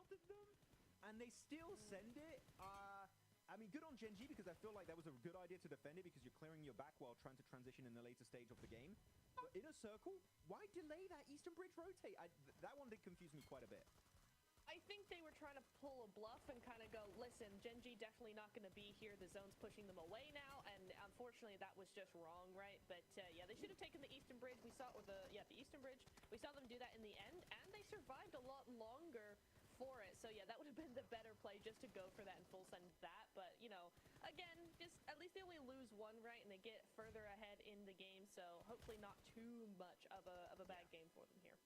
after them, and they still send it. I mean, good on Gen G, because I feel like that was a good idea to defend it, because you're clearing your back while trying to transition in the later stage of the game. But in a circle, why delay that Eastern Bridge rotate? That one did confuse me quite a bit. I think they were trying to pull a bluff and kind of go, listen, Gen G definitely not going to be here. The zone's pushing them away now, and unfortunately that was just wrong, right? But yeah, they should have taken the Eastern Bridge. We saw, or the Eastern Bridge. We saw them do that in the end, and they survived a lot longer for it. So yeah, that would have been the better play, just to go for that and full send that. But you know, again, just at least they only lose one, right? And they get further ahead in the game. So hopefully not too much of a bad game for them here.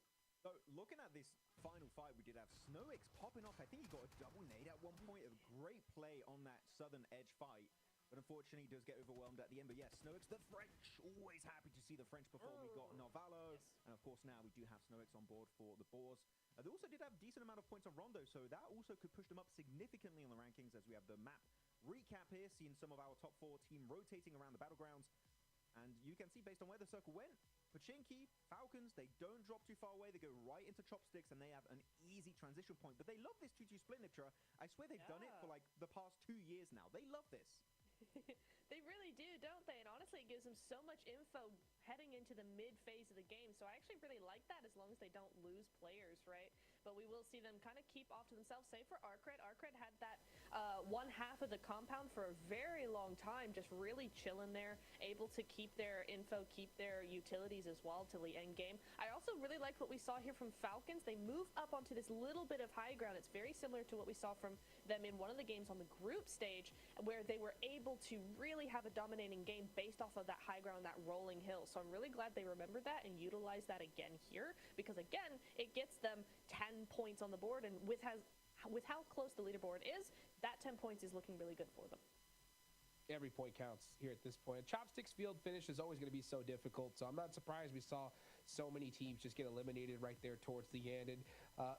So, looking at this final fight, we did have Snowix popping off. I think he got a double nade at one point. A great play on that southern edge fight. But unfortunately, he does get overwhelmed at the end. But yeah, Snowix, the French. Always happy to see the French perform. We got Novalo. Yes. And of course, now we do have Snowix on board for the Boars. They also did have a decent amount of points on Rondo. So that also could push them up significantly in the rankings, as we have the map recap here, seeing some of our top 4 team rotating around the battlegrounds. And you can see, based on where the circle went, Pachinki, Falcons, they don't drop too far away. They go right into Chopsticks, and they have an easy transition point. But they love this 2-2 split, Niptura. I swear they've done it for like the past 2 years now. They love this. They really do, don't they? And honestly, it gives them so much info heading into the mid phase of the game. So I actually really like that, as long as they don't lose players, right? But we will see them kind of keep off to themselves. Same for Arcred. Arcred had that one half of the compound for a very long time, just really chilling there, able to keep their info, keep their utilities as well till the end game. I also really like what we saw here from Falcons. They move up onto this little bit of high ground. It's very similar to what we saw from them in one of the games on the group stage, where they were able to really have a dominating game based off of that high ground, that rolling hill. So I'm really glad they remembered that and utilized that again here, because again, it gets them 10 points on the board, and with how close the leaderboard is, that 10 points is looking really good for them. Every point counts here at this point. Chopsticks field finish is always going to be so difficult, so I'm not surprised we saw so many teams just get eliminated right there towards the end. And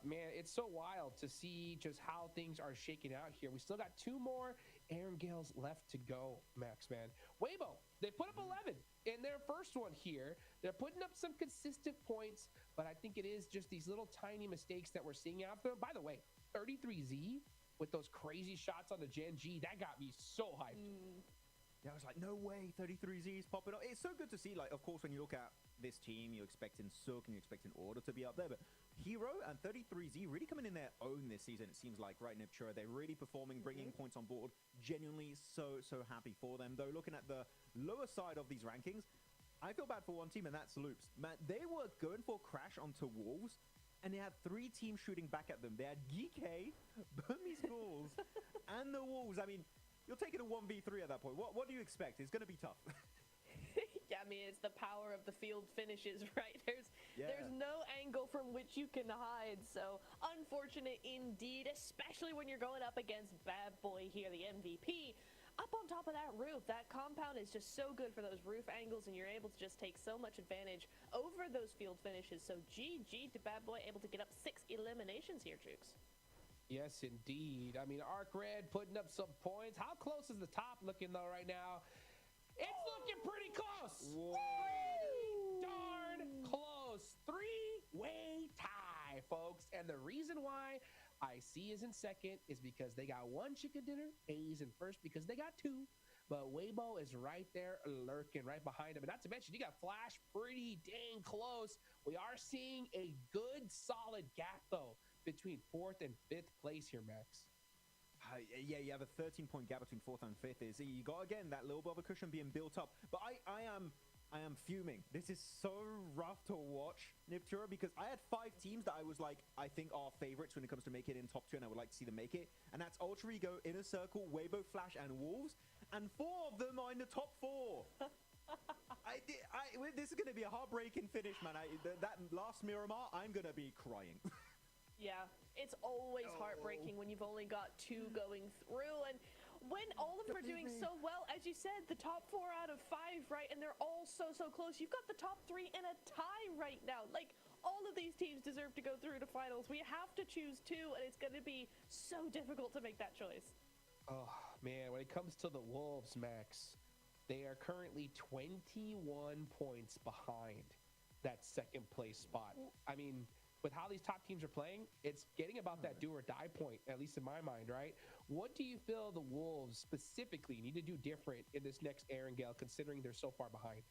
man, it's so wild to see just how things are shaking out here. We still got 2 more Aaron Gales left to go, Max, man. Weibo, they put up 11 in their first one here. They're putting up some consistent points, but I think it is just these little tiny mistakes that we're seeing out there. By the way, 33Z with those crazy shots on the Gen G, that got me so hyped. Yeah, I was like, no way, 33Z's popping up. It's so good to see. Like, of course, when you look at this team, you're expecting Sook and you're expecting Order to be up there, but Hero and 33Z really coming in their own this season, it seems like, right, Niptura? They're really performing, bringing points on board. Genuinely so happy for them. Though, looking at the lower side of these rankings, I feel bad for one team, and that's Loops. Man, they were going for Crash onto Wolves, and they had 3 teams shooting back at them. They had Geek, Burmese Ghouls, and the Wolves. I mean, you're taking a 1v3 at that point. What do you expect? It's going to be tough. Yeah, I mean, it's the power of the field finishes, right? There's no angle from which you can hide. So unfortunate indeed, especially when you're going up against Bad Boy here, the MVP. Up on top of that roof, that compound is just so good for those roof angles, and you're able to just take so much advantage over those field finishes. So GG to Bad Boy, able to get up 6 eliminations here, Jukes. Yes, indeed. I mean, Arc Red putting up some points. How close is the top looking, though, right now? It's looking pretty close. Whoa. Pretty darn close. 3-way tie, folks. And the reason why IC is in second is because they got 1 chicken dinner. A is in first because they got 2. But Weibo is right there lurking right behind him. And not to mention, you got Flash pretty dang close. We are seeing a good, solid gap, though, between 4th and 5th place here, Max. Yeah, you have a 13-point gap between 4th and 5th. You got, again, that little bit of a cushion being built up. But I am fuming. This is so rough to watch, Niptura, because I had 5 teams that I was like, I think are favorites when it comes to make it in top 2, and I would like to see them make it. And that's Ultra Ego, Inner Circle, Weibo, Flash, and Wolves. And 4 of them are in the top 4. This is going to be a heartbreaking finish, man. That last Miramar, I'm going to be crying. Yeah, it's always heartbreaking when you've only got 2 going through, and when all of them are doing so well, as you said, the top 4 out of 5, right, and they're all so close. You've got the top 3 in a tie right now. Like, all of these teams deserve to go through to finals. We have to choose 2, and it's going to be so difficult to make that choice. Oh, man, when it comes to the Wolves, Max, they are currently 21 points behind that 2nd place spot. I mean, with how these top teams are playing, it's getting about that do or die point, at least in my mind, right? What do you feel the Wolves specifically need to do different in this next Erangel, considering they're so far behind?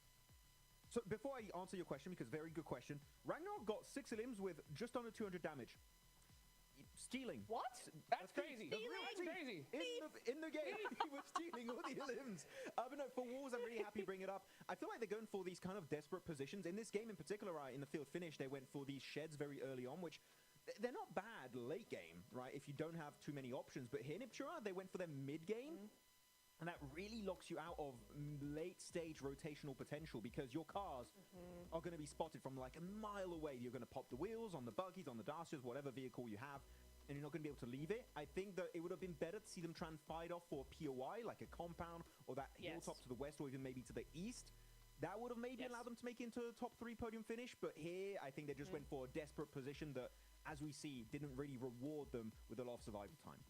So before I answer your question, because very good question, Ragnarok got 6 limbs with just under 200 damage. Stealing. What? That's crazy. Stealing? That's crazy. In the game, he was stealing all the limbs. But no, for Wolves, I'm really happy bringing it up. I feel like they're going for these kind of desperate positions. In this game in particular, right, in the field finish, they went for these sheds very early on, which they're not bad late game, right, if you don't have too many options. But here in Ipchura, they went for their mid game. And that really locks you out of late-stage rotational potential because your cars are going to be spotted from like a mile away. You're going to pop the wheels on the buggies, on the Dacias, whatever vehicle you have, and you're not going to be able to leave it. I think that it would have been better to see them try and fight off for a POI, like a compound, or that hilltop to the west, or even maybe to the east. That would have maybe allowed them to make it into a top 3 podium finish. But here, I think they just went for a desperate position that, as we see, didn't really reward them with a lot of survival time.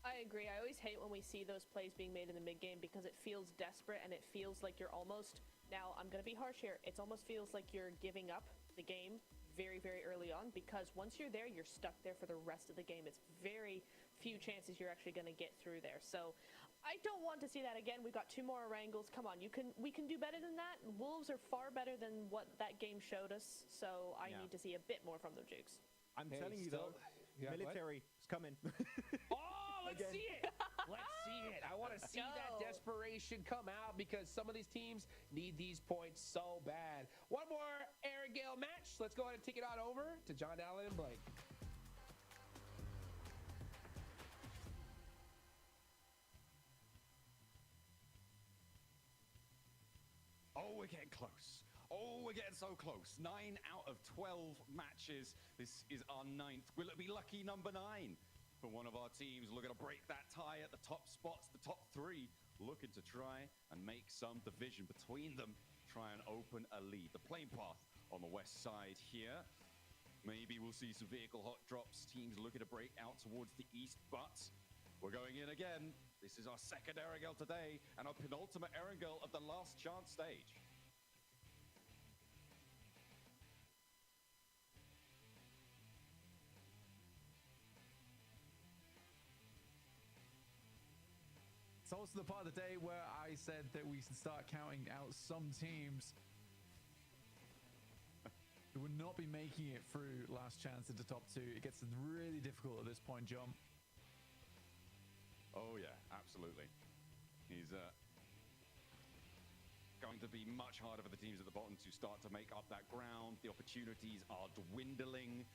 I agree. I always hate when we see those plays being made in the mid game because it feels desperate and it feels like you're almost, now I'm going to be harsh here, it almost feels like you're giving up the game very, very early on, because once you're there, you're stuck there for the rest of the game. It's very few chances you're actually going to get through there. So I don't want to see that again. We've got 2 more Wrangles. Come on, we can do better than that. Wolves are far better than what that game showed us, so I need to see a bit more from them, Jukes. I'm telling you though, military is coming. Let's see it. Let's see it. I want to see that desperation come out because some of these teams need these points so bad. One more Erangel match. Let's go ahead and take it on over to John Allen and Blake. Oh, we're getting close. Oh, we're getting so close. 9 out of 12 matches. This is our 9th. Will it be lucky number 9? For one of our teams looking to break that tie at the top spots, the top 3, looking to try and make some division between them, try and open a lead. The plane path on the west side here. Maybe we'll see some vehicle hot drops, teams looking to break out towards the east, but we're going in again. This is our 2nd Erangel today and our penultimate Erangel of the last chance stage. It's also the part of the day where I said that we should start counting out some teams who would not be making it through last chance into top 2. It gets really difficult at this point, John. Oh yeah, absolutely. He's going to be much harder for the teams at the bottom to start to make up that ground. The opportunities are dwindling.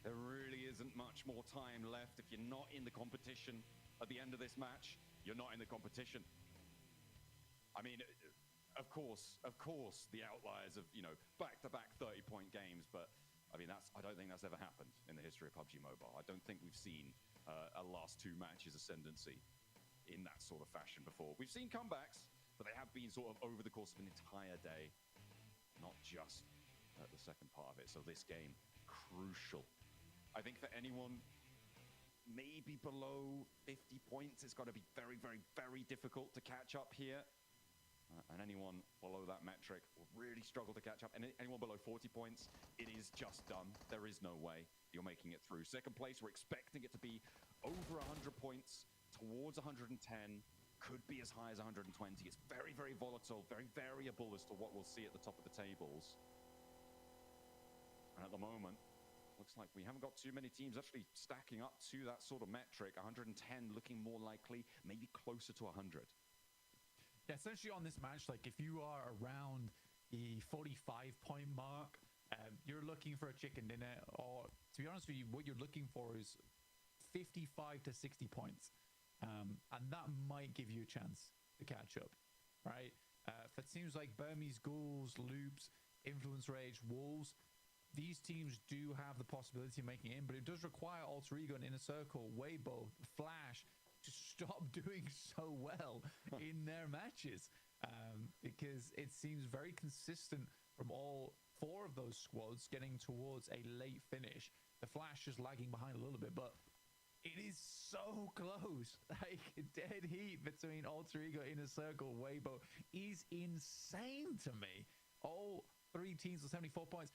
There really isn't much more time left. If you're not in the competition at the end of this match, you're not in the competition. I mean, of course, the outliers of, back-to-back 30-point games, but I mean, I don't think that's ever happened in the history of PUBG Mobile. I don't think we've seen a last 2 matches ascendancy in that sort of fashion before. We've seen comebacks, but they have been sort of over the course of an entire day, not just at the second part of it. So this game, crucial. I think for anyone maybe below 50 points, it's got to be very, very, very difficult to catch up here. And anyone below that metric will really struggle to catch up. And anyone below 40 points, it is just done. There is no way you're making it through. Second place, we're expecting it to be over 100 points, towards 110, could be as high as 120. It's very, very volatile, very variable as to what we'll see at the top of the tables. And at the moment, looks like we haven't got too many teams actually stacking up to that sort of metric. 110 looking more likely, maybe closer to 100. Yeah, essentially on this match, like if you are around the 45-point mark, you're looking for a chicken dinner, or to be honest with you, what you're looking for is 55 to 60 points. And that might give you a chance to catch up, right? For teams like Burmese Ghouls, Loops, Influence Rage, Wolves, these teams do have the possibility of making it in, but it does require Alter Ego and Inner Circle, Weibo, Flash, to stop doing so well in their matches, because it seems very consistent from all 4 of those squads getting towards a late finish. The Flash just lagging behind a little bit, but it is so close. Like, dead heat between Alter Ego, Inner Circle, Weibo is insane to me. All 3 teams with 74 points.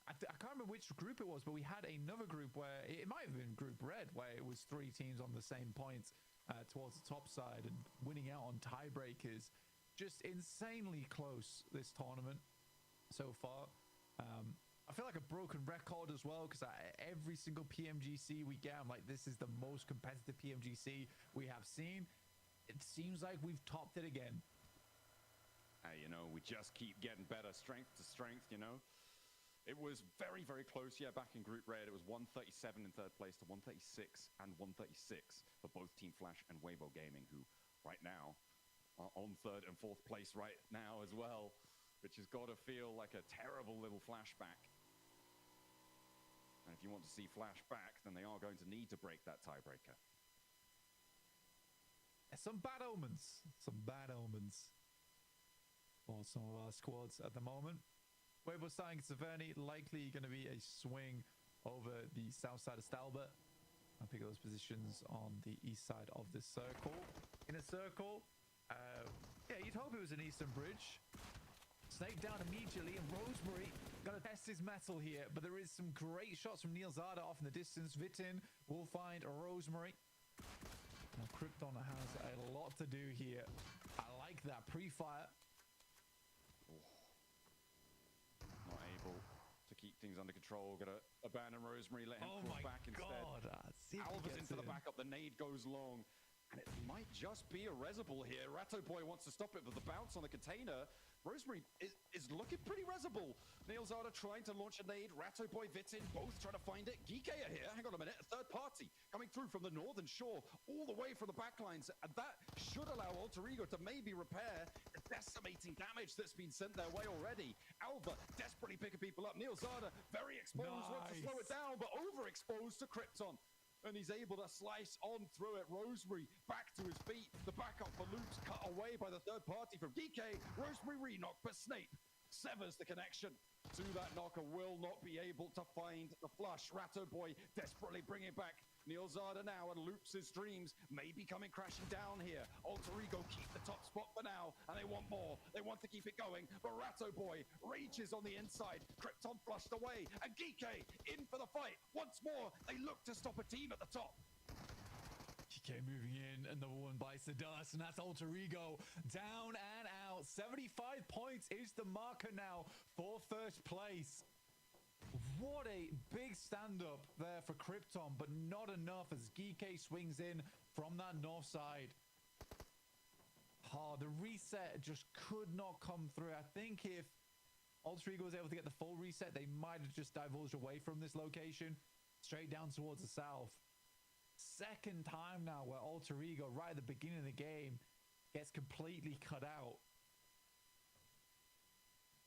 I can't remember which group it was, but we had another group where it might have been Group Red, where it was 3 teams on the same points towards the top side and winning out on tiebreakers. Just insanely close this tournament so far. I feel like a broken record as well, because every single PMGC we get, I'm like, this is the most competitive PMGC we have seen. It seems like we've topped it again. You know, we just keep getting better, strength to strength, you know. It was very, very close. Yeah, back in Group Red, it was 137 in third place to 136 and 136 for both Team Flash and Weibo Gaming, who right now are on third and fourth place right now as well, which has got to feel like a terrible little flashback. And if you want to see flashback, then they are going to need to break that tiebreaker. Some bad omens. Some bad omens for some of our squads at the moment. Weibo starting Severny, likely going to be a swing over the south side of Stalbert. I'll pick those positions on the east side of the circle. In a circle, yeah, you'd hope it was an eastern bridge. Snake down immediately, and Rosemary got to test his metal here, but there is some great shots from Neil Zada off in the distance. Vitin will find Rosemary. Now, Krypton has a lot to do here. I like that pre-fire. Not able to keep things under control. Gonna abandon Rosemary, let him crawl back instead. Alva's in for the backup. The nade goes long. And it might just be a resible here. Ratto Boy wants to stop it, but the bounce on the container. Rosemary is looking pretty resible. Neil Zada trying to launch a nade. Ratto Boy, Vitin, both trying to find it. Geeke are here. Hang on a minute. A third party coming through from the northern shore, all the way from the backlines. And that should allow Alter Ego to maybe repair the decimating damage that's been sent their way already. Alva desperately picking people up. Neil Zada very exposed, wants to slow it down, but overexposed to Krypton. And he's able to slice on through it. Rosemary back to his feet. The backup for Loops cut away by the third party from DK. Rosemary re-knock, but Snape severs the connection to that knocker. Will not be able to find the flush. Ratto Boy desperately bringing back Neil Zada now, and Loops' dreams may be coming crashing down here. Alter Ego keep the top spot for now, and they want more. They want to keep it going, but Ratto Boy rages on the inside. Krypton flushed away, and Geeke in for the fight. Once more, they look to stop a team at the top. GK moving in, and number one bites the dust, and that's Alter Ego down and out. 75 points is the marker now for first place. What a big stand-up there for Krypton, but not enough as Geeke swings in from that north side. Oh, the reset just could not come through. I think if Alter Ego was able to get the full reset, they might have just divulged away from this location, straight down towards the south. Second time now where Alter Ego, right at the beginning of the game, gets completely cut out.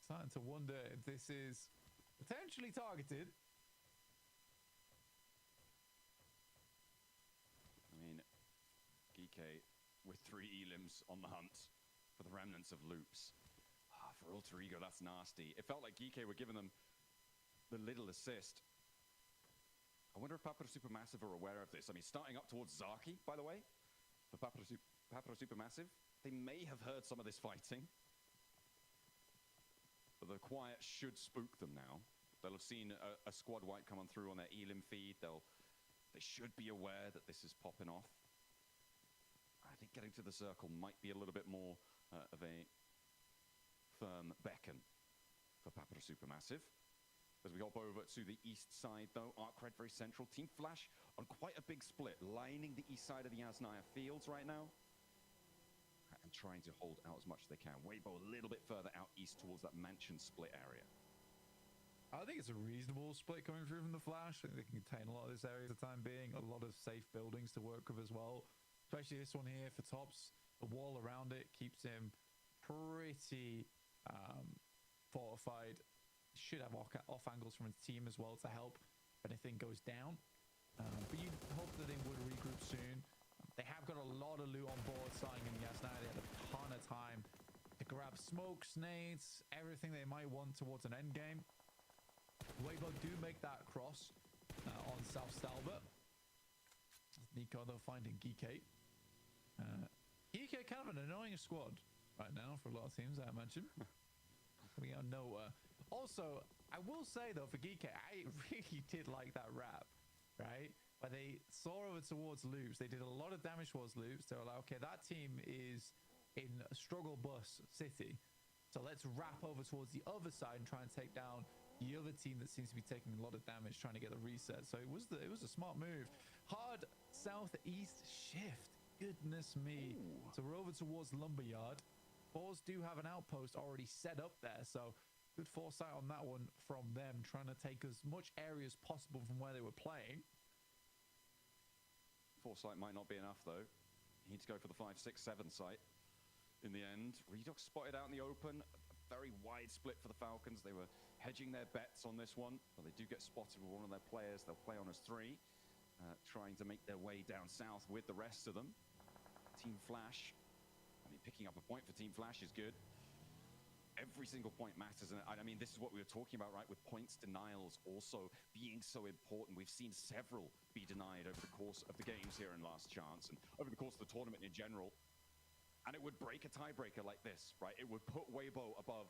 Starting to wonder if this is potentially targeted. I mean, Geeke with 3 elims on the hunt for the remnants of Loops. For Alter Ego, that's nasty. It felt like Geeke were giving them the little assist. I wonder if Papara Supermassive are aware of this. I mean, starting up towards Zaki, by the way, for Papara Supermassive, they may have heard some of this fighting. But the quiet should spook them now. They'll have seen a squad wipe come on through on their elim feed. They should be aware that this is popping off. I think getting to the circle might be a little bit more of a firm beckon for Papara Supermassive. As we hop over to the east side, though, Arcred very central. Team Flash on quite a big split, lining the east side of the Yasnaya fields right now. And trying to hold out as much as they can. Weibo a little bit further out east towards that mansion split area. I think it's a reasonable split coming through from the Flash. I think they can contain a lot of this area for the time being. A lot of safe buildings to work with as well. Especially this one here for Tops. The wall around it keeps him pretty fortified. Should have off angles from his team as well to help if anything goes down. But you hope that they would regroup soon. They have got a lot of loot on board starting in Yasnaya. They had a ton of time to grab smokes, nades, everything they might want towards an end game. Weibo do make that cross on South Stalbert. Nico, though, finding Geeke. Geeke kind of an annoying squad right now for a lot of teams, I imagine. Coming out of nowhere. Also, I will say though, for Geek, I really did like that rap, right? Where they saw over towards Loops, they did a lot of damage towards Loops. They were like, okay, that team is in a struggle bus city, so let's wrap over towards the other side and try and take down the other team that seems to be taking a lot of damage, trying to get the reset. So it was a smart move. Hard southeast shift. Goodness me. Ooh. So we're over towards Lumberyard. Boars do have an outpost already set up there, so good foresight on that one from them, trying to take as much area as possible from where they were playing. Foresight might not be enough though. Need to go for the 5, 6, 7 site. In the end, Redux spotted out in the open. A very wide split for the Falcons. They were hedging their bets on this one, but they do get spotted with one of their players. They'll play on as 3, trying to make their way down south with the rest of them. Team Flash, I mean, picking up a point for Team Flash is good. Every single point matters, and I mean, this is what we were talking about, right, with points denials also being so important. We've seen several be denied over the course of the games here in Last Chance, and over the course of the tournament in general. And it would break a tiebreaker like this, right? It would put Weibo above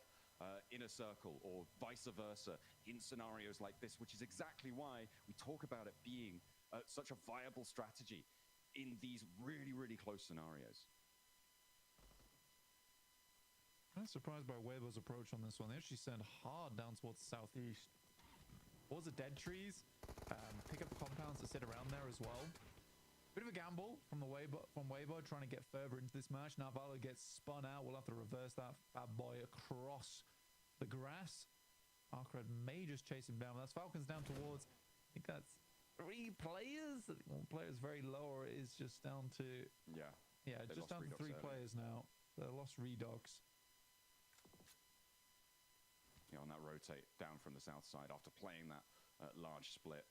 Inner Circle or vice versa in scenarios like this, which is exactly why we talk about it being such a viable strategy in these really, really close scenarios. I'm surprised by Weibo's approach on this one. They actually send hard down towards the southeast. Towards the dead trees, pick up compounds that sit around there as well. Bit of a gamble from Weibo trying to get further into this match. Now Valo gets spun out. We'll have to reverse that bad boy across the grass. Arcred may just chase him down. That's Falcons down towards, I think that's 3 players. I think one player is very low, or it is just down to... Yeah, just down to 3 players now. They lost Redox. Yeah, on that rotate down from the south side after playing that large split.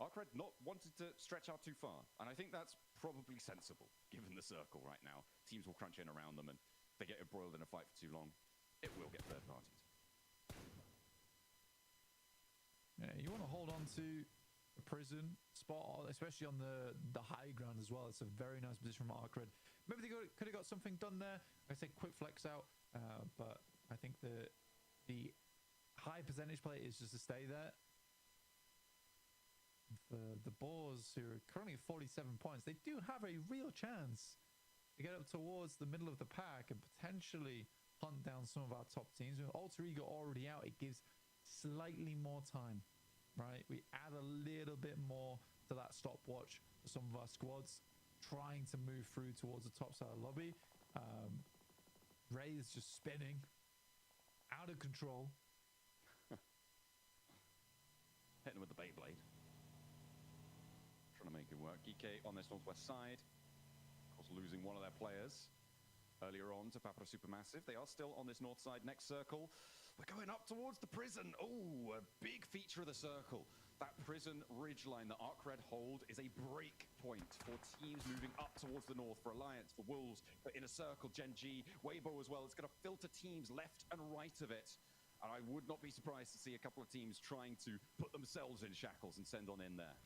Arcred not wanted to stretch out too far, and I think that's probably sensible, given the circle right now. Teams will crunch in around them, and if they get embroiled in a fight for too long, it will get third parties. Yeah, you want to hold on to the prison spot, especially on the high ground as well. It's a very nice position from Arcred. Maybe they could have got something done there. I say quick flex out, but I think the high percentage play is just to stay there. The Boars, who are currently 47 points, they do have a real chance to get up towards the middle of the pack and potentially hunt down some of our top teams. With Alter Ego already out, it gives slightly more time, right? We add a little bit more to that stopwatch for some of our squads trying to move through towards the top side of the lobby. Ray is just spinning out of control. Hitting with the Beyblade. Trying to make it work. GK on this northwest side. Of course, losing one of their players earlier on to Papara Supermassive. They are still on this north side. Next circle. We're going up towards the prison. Oh, a big feature of the circle. That prison ridgeline that Arcred hold is a break point for teams moving up towards the north, for Alliance, for Wolves, for Inner Circle, Gen G, Weibo as well. It's going to filter teams left and right of it. And I would not be surprised to see a couple of teams trying to put themselves in shackles and send on in there.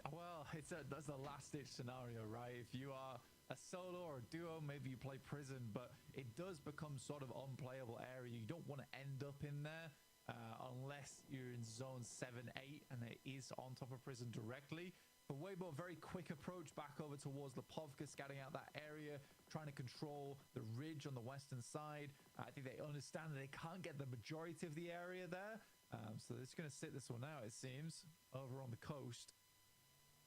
Well, that's a last-ditch scenario, right? If you are a solo or a duo, maybe you play prison, but it does become sort of unplayable area. You don't want to end up in there unless you're in zone 7, 8, and it is on top of prison directly. For Weibo, a very quick approach back over towards Lipovka, scouting out that area, trying to control the ridge on the western side. I think they understand that they can't get the majority of the area there, so they're just going to sit this one out, it seems, over on the coast.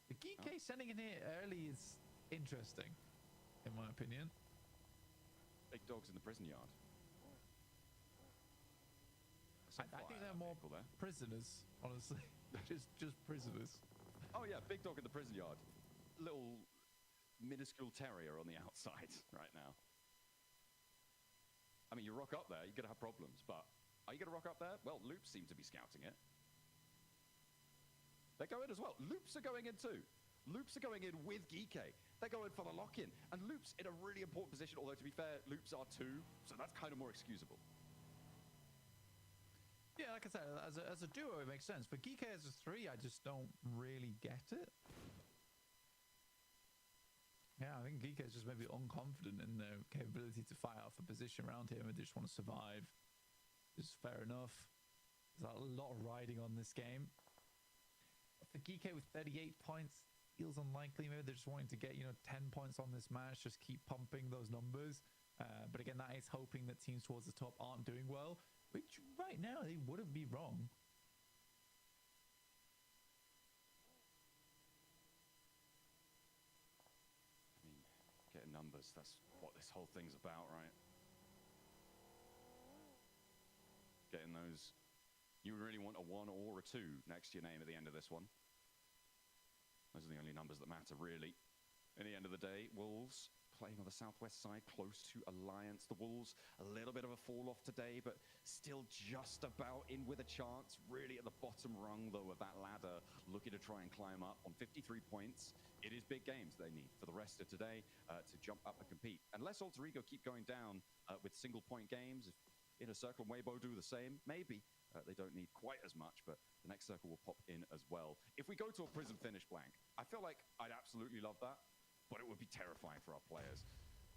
The GK sending in here early is interesting, in my opinion. Big dogs in the prison yard. I think they're more prisoners, honestly. just prisoners. Oh yeah, big dog in the prison yard. Little minuscule terrier on the outside right now. I mean, you rock up there, you're going to have problems, but are you going to rock up there? Well, Loops seem to be scouting it. They go in as well. Loops are going in too. Loops are going in with Geeke. They're going for the lock-in. And Loops in a really important position, although to be fair, Loops are 2, so that's kind of more excusable. Yeah, like I said, as a duo, it makes sense. For Geeke as a 3, I just don't really get it. Yeah, I think Geeke is just maybe unconfident in their capability to fight off a position around him and they just want to survive. Is fair enough. There's a lot of riding on this game. For Geeko with 38 points, feels unlikely. Maybe they're just wanting to get, 10 points on this match, just keep pumping those numbers. But again, that is hoping that teams towards the top aren't doing well, which right now they wouldn't be wrong. I mean, getting numbers, that's what this whole thing's about, right? Getting those. You really want a 1 or a 2 next to your name at the end of this one. Those are the only numbers that matter, really. In the end of the day, Wolves playing on the southwest side, close to Alliance. The Wolves, a little bit of a fall-off today, but still just about in with a chance. Really at the bottom rung, though, of that ladder, looking to try and climb up on 53 points. It is big games they need for the rest of today to jump up and compete. Unless Alter Ego keep going down with single-point games, if Inner Circle and Weibo do the same, maybe. They don't need quite as much, but the next circle will pop in as well. If we go to a prison finish blank, I feel like I'd absolutely love that, but it would be terrifying for our players.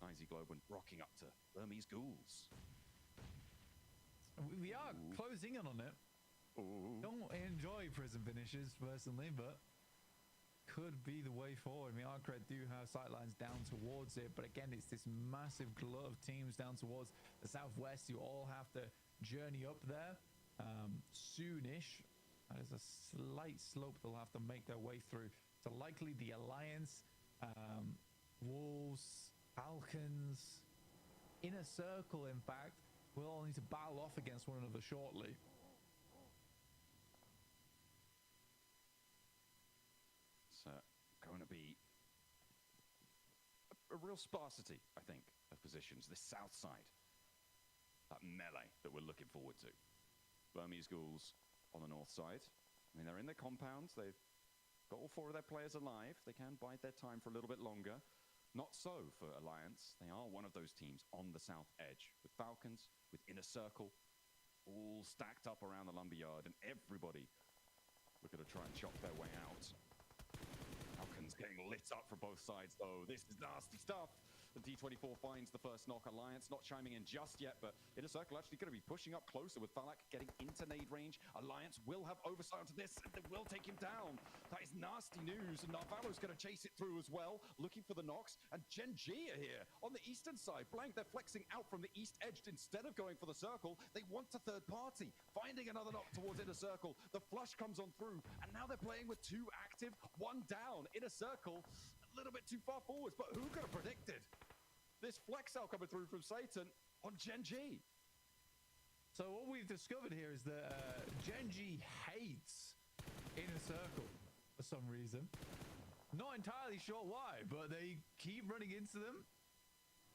Izzy Globan rocking up to Burmese Ghouls. We are closing in on it. Ooh. Don't enjoy prison finishes personally, but could be the way forward. I mean, Arcred do have sightlines down towards it, but again, it's this massive glut of teams down towards the southwest. You all have to journey up there soonish. That is a slight slope they'll have to make their way through. So likely the Alliance, Wolves, Falcons, Inner Circle, in fact, will all need to battle off against one another shortly. It's going to be a real sparsity, I think, of positions. This south side, that melee that we're looking forward to. Burmese Ghouls on the north side. I mean, they're in their compounds. They've got all 4 of their players alive. They can bide their time for a little bit longer. Not so for Alliance. They are one of those teams on the south edge, with Falcons, with Inner Circle, all stacked up around the lumberyard, and everybody looking to try and chop their way out. Falcons getting lit up from both sides, though. This is nasty stuff. The D24 finds the first knock. Alliance not chiming in just yet, but Inner Circle actually going to be pushing up closer with Falak getting into nade range. Alliance will have oversight onto this, and they will take him down. That is nasty news, and Narvalo's going to chase it through as well, looking for the knocks. And Gen G are here on the eastern side. Blank, they're flexing out from the east edge instead of going for the circle. They want a third party, finding another knock towards Inner Circle. The flush comes on through, and now they're playing with 2 active, 1 down. Inner Circle, a little bit too far forwards, but who could have predicted this flex out coming through from Satan on Gen G? So what we've discovered here is that Gen G hates Inner Circle for some reason. Not entirely sure why, but they keep running into them,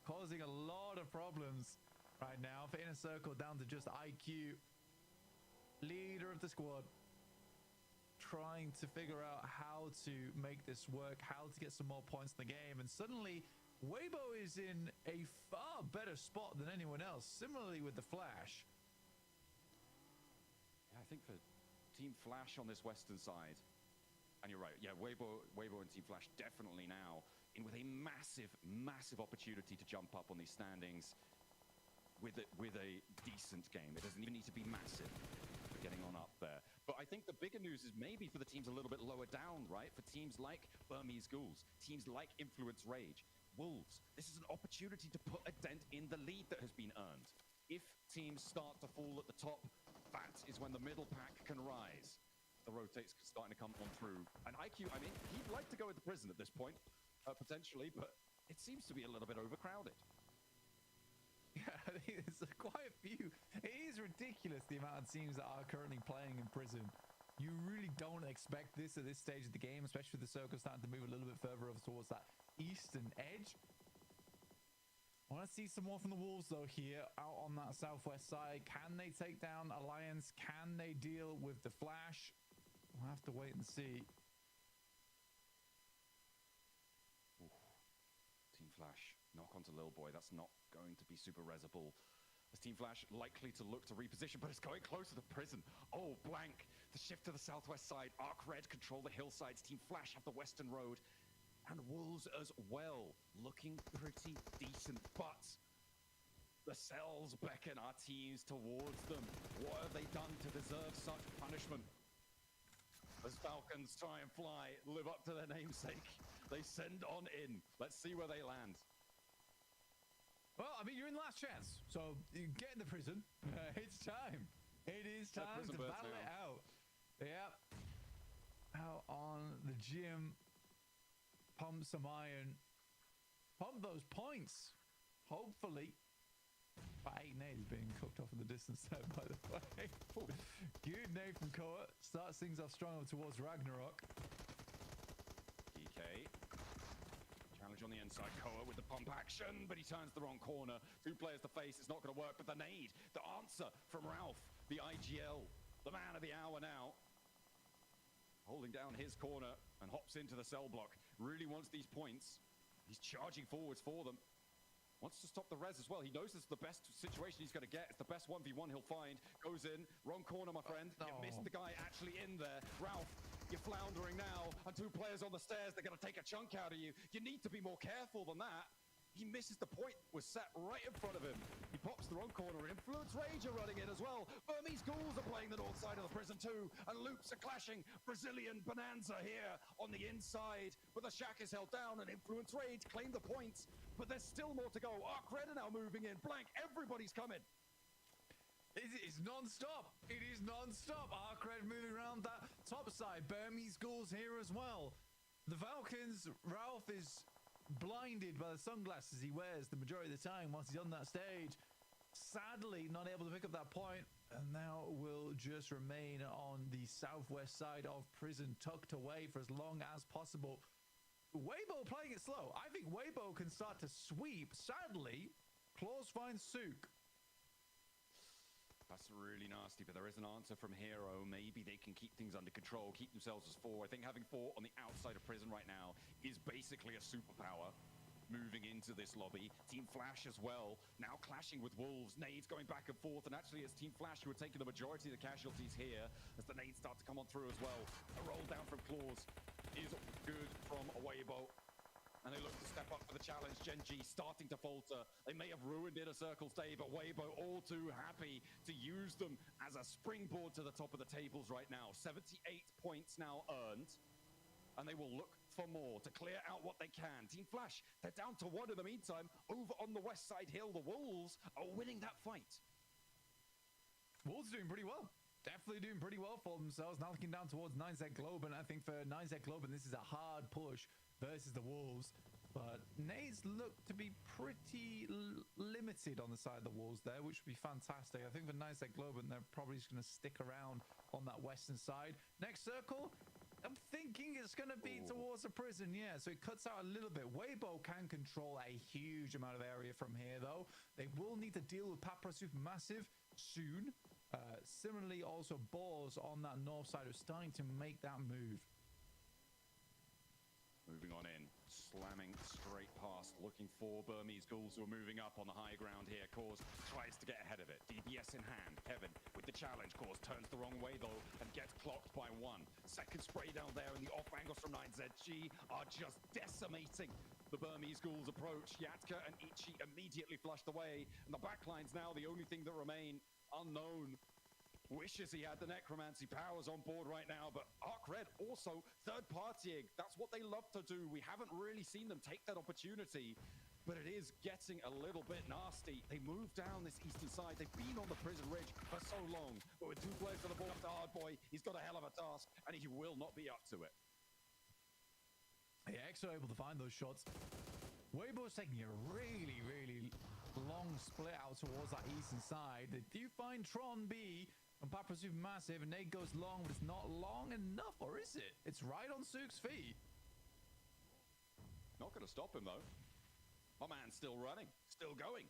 causing a lot of problems right now. For Inner Circle down to just IQ, leader of the squad, trying to figure out how to make this work, how to get some more points in the game, and suddenly Weibo is in a far better spot than anyone else, similarly with the Flash. Yeah, I think for Team Flash on this western side, and you're right, yeah, Weibo and Team Flash definitely now in with a massive, massive opportunity to jump up on these standings with a decent game. It doesn't even need to be massive for getting on up there. But I think the bigger news is maybe for the teams a little bit lower down, right? For teams like Burmese Ghouls, teams like Influence Rage, Wolves, this is an opportunity to put a dent in the lead that has been earned. If teams start to fall at the top, that is when the middle pack can rise. The rotates starting to come on through. And IQ, I mean, he'd like to go into prison at this point, potentially, but it seems to be a little bit overcrowded. Yeah, I think there's quite a few. It is ridiculous the amount of teams that are currently playing in prison. You really don't expect this at this stage of the game, especially with the circle starting to move a little bit further over towards that eastern edge. I want to see some more from the Wolves, though, here out on that southwest side. Can they take down Alliance? Can they deal with the Flash? We'll have to wait and see. Ooh. Team Flash, knock onto Lil Boy. That's not going to be super resable. As Team Flash likely to look to reposition, but it's going closer to prison. Oh, blank. The shift to the southwest side. Arc Red control the hillsides. Team Flash have the western road. And Wolves as well, looking pretty decent. But The cells beckon our teams towards them. What have they done to deserve such punishment? As Falcons try and fly, live up to their namesake, they send on in. Let's see where they land. Well, I mean, you're in last chance, so you get in the prison. It's time. It is time to battle it out. Yeah. Out on the gym. Pump some iron. Pump those points. Hopefully. But 8 nades being cooked off in the distance there, by the way. Good nade from Koa. Starts things off strong towards Ragnarok. DK. Challenge on the inside. Koa with the pump action, but he turns the wrong corner. 2 players to face. It's not going to work, but the nade. The answer from Ralph. The IGL. The man of the hour now. Holding down his corner and hops into the cell block. Really wants these points. He's charging forwards for them. Wants to stop the res as well. He knows this is the best situation he's going to get. It's the best 1v1 he'll find. Goes in. Wrong corner, my friend. You missed the guy actually in there. Ralph, you're floundering now. And 2 players on the stairs. They're going to take a chunk out of you. You need to be more careful than that. He misses the point. Was set right in front of him. He pops the wrong corner. Influence Rage are running in as well. Burmese Ghouls are playing the north side of the prison too. And loops are clashing. Brazilian Bonanza here on the inside. But the shack is held down and Influence Rage claim the points. But there's still more to go. Arc Red are now moving in. Blank, everybody's coming. It's non-stop. It is non-stop. Arc Red moving around that top side. Burmese Ghouls here as well. The Falcons, Ralph is blinded by the sunglasses he wears the majority of the time once he's on that stage. Sadly, not able to pick up that point, and now will just remain on the southwest side of prison, tucked away for as long as possible. Weibo playing it slow. I think Weibo can start to sweep. Sadly, Claws finds Sook. That's really nasty, but there is an answer from Hero. Maybe they can keep things under control, keep themselves as 4. I think having 4 on the outside of prison right now is basically a superpower moving into this lobby. Team Flash as well, now clashing with Wolves. Nades going back and forth, and actually it's Team Flash who are taking the majority of the casualties here as the nades start to come on through as well. A roll down from Claws is good from Weibo. And they look to step up for the challenge. Gen.G starting to falter. They may have ruined Inner Circle's day, but Weibo all too happy to use them as a springboard to the top of the tables right now. 78 points now earned. And they will look for more to clear out what they can. Team Flash, they're down to 1 in the meantime. Over on the west side hill, the Wolves are winning that fight. Wolves doing pretty well. Definitely doing pretty well for themselves. Now looking down towards 9Z Globe, and I think for 9Z Globe, this is a hard push versus the Wolves. But nades look to be pretty limited on the side of the Wolves there, which would be fantastic. I think for 9Z Globe, and they're probably just going to stick around on that western side. Next circle, I'm thinking it's going to be towards the prison, yeah. So it cuts out a little bit. Weibo can control a huge amount of area from here, though. They will need to deal with Papra Supermassive soon. Similarly, also Boars on that north side are starting to make that move. Moving on in, slamming straight past, looking for Burmese Ghouls who are moving up on the high ground here. Cause tries to get ahead of it. DBS in hand. Kevin with the challenge. Cause turns the wrong way though and gets clocked by 1. Second spray down there, and the off angles from 9ZG are just decimating the Burmese Ghouls approach. Yatka and Ichi immediately flushed away, and the backlines now the only thing that remain unknown. Wishes he had the necromancy powers on board right now, but Arc Red also third partying. That's what they love to do. We haven't really seen them take that opportunity, but it is getting a little bit nasty. They move down this eastern side. They've been on the prison ridge for so long, but with 2 players for the ball after Hardboy, he's got a hell of a task, and he will not be up to it. Yeah, Exo able to find those shots. Weibo's taking a really, really long split out towards that eastern side. They do find Tron B from Papra Supermassive, and Nate goes long, but it's not long enough, or is it? It's right on Sook's feet. Not going to stop him, though. My man's still running, still going,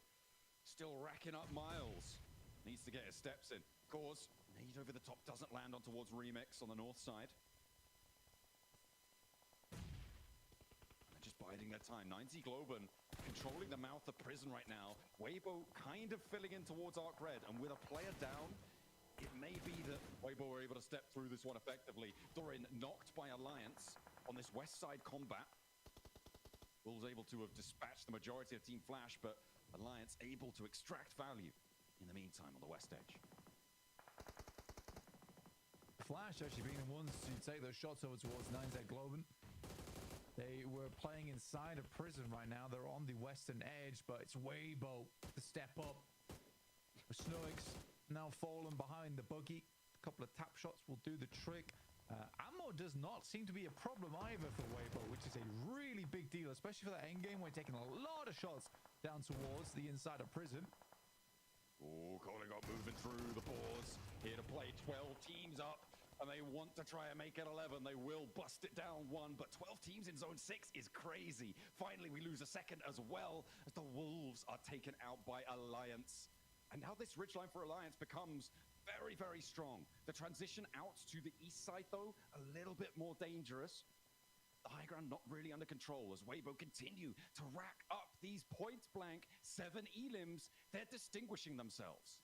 still racking up miles. Needs to get his steps in. Cause, nade over the top doesn't land on towards Remix on the north side. Just biding their time. 90 Globen controlling the mouth of prison right now. Weibo kind of filling in towards Arc Red, and with a player down, it may be that Weibo were able to step through this one effectively. Dorin knocked by Alliance on this west side combat. Wolves able to have dispatched the majority of Team Flash, but Alliance able to extract value in the meantime on the west edge. Flash actually being the ones to take those shots over towards 9Z Globen. They were playing inside a prison right now. They're on the western edge, but it's Weibo to step up. Snoix now fallen behind the buggy. A couple of tap shots will do the trick. Ammo does not seem to be a problem either for Weibo, which is a really big deal, especially for that endgame where he's taking a lot of shots down towards the inside of prison. Oh, Calling got moving through the boards. Here to play 12 teams up, and they want to try and make it 11. They will bust it down one, but 12 teams in zone 6 is crazy. Finally, we lose a second as well as the Wolves are taken out by Alliance. And now this ridgeline for Alliance becomes very, very strong. The transition out to the east side, though, a little bit more dangerous. The high ground not really under control as Weibo continue to rack up these point-blank 7 elims. They're distinguishing themselves.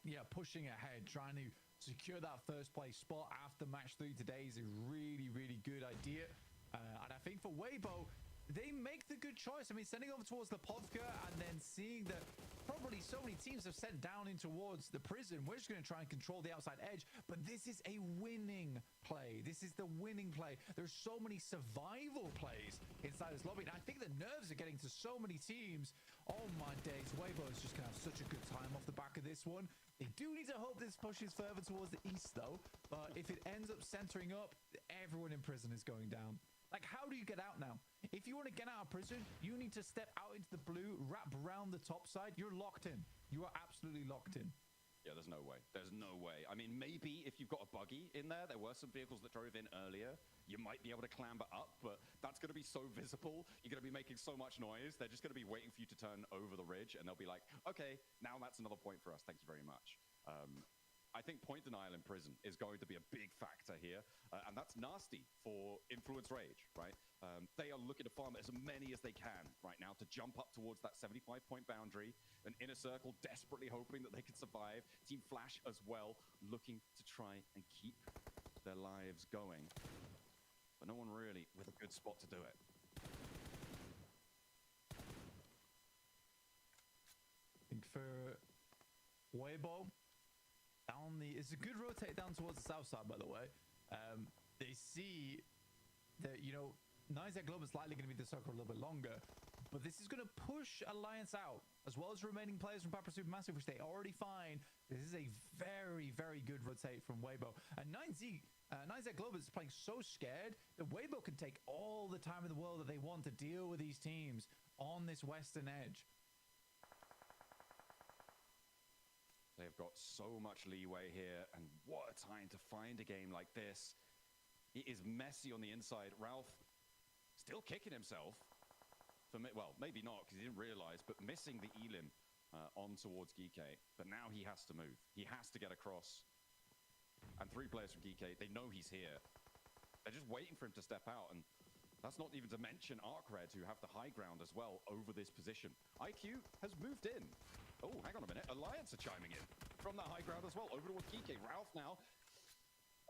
Yeah, pushing ahead, trying to secure that first place spot after match 3 today is a really, really good idea. And I think for Weibo, they make the good choice. I mean, sending over towards the Povka and then seeing that probably so many teams have sent down in towards the prison. We're just going to try and control the outside edge. But this is a winning play. This is the winning play. There's so many survival plays inside this lobby. And I think the nerves are getting to so many teams. Oh my days. Weibo is just going to have such a good time off the back of this one. They do need to hope this pushes further towards the east, though. But if it ends up centering up, everyone in prison is going down. Like, how do you get out now? If you want to get out of prison, you need to step out into the blue, wrap around the top side. You're locked in. You are absolutely locked in. Yeah, there's no way. There's no way. I mean, maybe if you've got a buggy in there, there were some vehicles that drove in earlier, you might be able to clamber up, but that's going to be so visible. You're going to be making so much noise. They're just going to be waiting for you to turn over the ridge, and they'll be like, okay, now that's another point for us. Thank you very much. I think point denial in prison is going to be a big factor here, and that's nasty for Influence Rage, right? They are looking to farm as many as they can right now to jump up towards that 75-point boundary. An inner circle desperately hoping that they can survive. Team Flash as well, looking to try and keep their lives going, but no one really with a good spot to do it. I think for Weibo, it's a good rotate down towards the south side, by the way. They see that, you know, 9Z Globe is likely going to be the circle a little bit longer, but this is going to push Alliance out, as well as remaining players from Papa Supermassive, which they already find. This is a very, very good rotate from Weibo. And 9Z Globe is playing so scared that Weibo can take all the time in the world that they want to deal with these teams on this western edge. They've got so much leeway here, and what a time to find a game like this. It is messy on the inside. Ralph still kicking himself. Well, maybe not, because he didn't realize, but missing the elim on towards Geekay. But now he has to move. He has to get across. And 3 players from Geekay, they know he's here. They're just waiting for him to step out, and that's not even to mention Arcred, who have the high ground as well over this position. IQ has moved in. Oh, hang on a minute. Alliance are chiming in from that high ground as well. Over towards Geekay. Ralph now.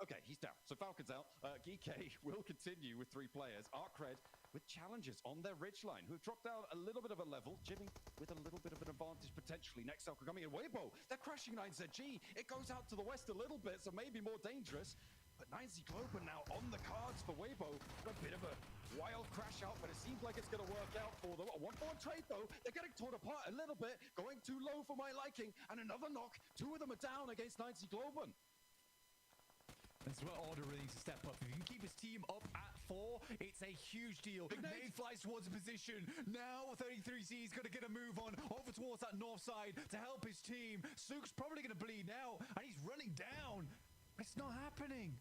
Okay, he's down. So Falcon's out. Geekay will continue with 3 players. Arcred with challenges on their ridgeline, who have dropped down a little bit of a level. Jimmy with a little bit of an advantage potentially. Next up, coming in Weibo. They're crashing 9ZG. It goes out to the west a little bit, so maybe more dangerous. But 9Z Globe now on the cards for Weibo. A bit of a wild crash out, but it seems like it's going to work out for them. A 1-4 trade, though. They're getting torn apart a little bit. Going too low for my liking. And another knock. 2 of them are down against 9Z Globe. This is where Order really needs to step up. If you can keep his team up at 4, it's a huge deal. Nade flies towards a position. Now 33C is going to get a move on over towards that north side to help his team. Sook's probably going to bleed now, and he's running down. It's not happening.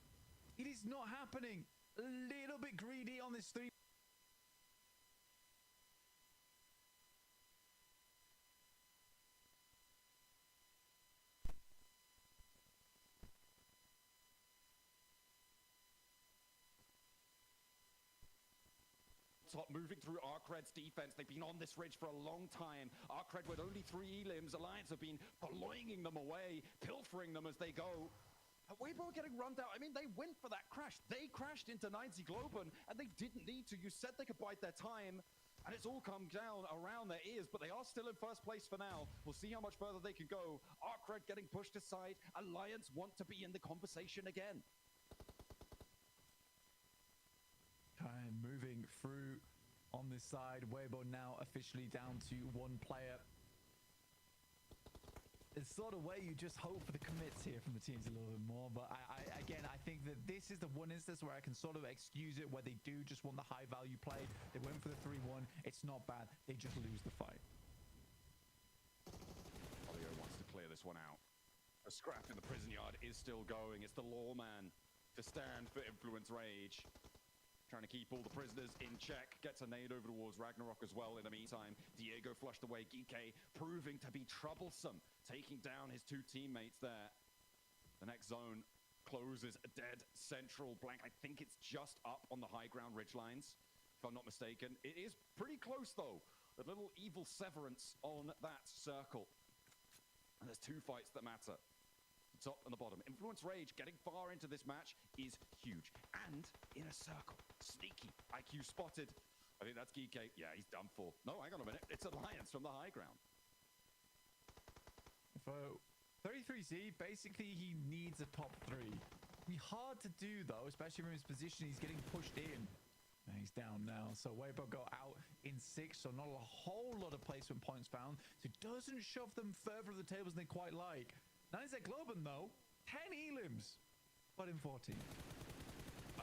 It is not happening. A little bit greedy on this 3. Moving through Arcred's defense. They've been on this ridge for a long time. Arcred with only 3 elims. Alliance have been purloining them away, pilfering them as they go. Weibo getting run down. I mean, they went for that crash. They crashed into 9Z Globen, and they didn't need to. You said they could bide their time. and it's all come down around their ears, but they are still in first place for now. We'll see how much further they can go. Arcred getting pushed aside. Alliance want to be in the conversation again. Kind of moving through on this side. Weibo now officially down to one player. It's sort of where you just hope for the commits here from the teams a little bit more. But again, I think that this is the one instance where I can sort of excuse it, where they do just want the high value play. They went for the 3-1. It's not bad. They just lose the fight. Olio wants to clear this one out. A scrap in the prison yard is still going. It's the lawman to stand for Influence Rage. Trying to keep all the prisoners in check. Gets a nade over towards Ragnarok as well in the meantime. Diego flushed away. Geeke proving to be troublesome. Taking down his two teammates there. The next zone closes a dead central blank. I think it's just up on the high ground ridgelines, if I'm not mistaken. It is pretty close though. A little evil severance on that circle. And there's two fights that matter. The top and the bottom. Influence Rage getting far into this match is huge. And in a circle. Sneaky. IQ spotted. I think that's Geeke. Yeah, he's done for. No, hang on a minute. It's Alliance from the high ground. For 33Z, basically he needs a top 3. Be hard to do though, especially from his position. He's getting pushed in. And he's down now. So Weibo go out in 6, so not a whole lot of placement points found. So it doesn't shove them further of the tables than they quite like. Nice Globen though, 10 elims, but in 14.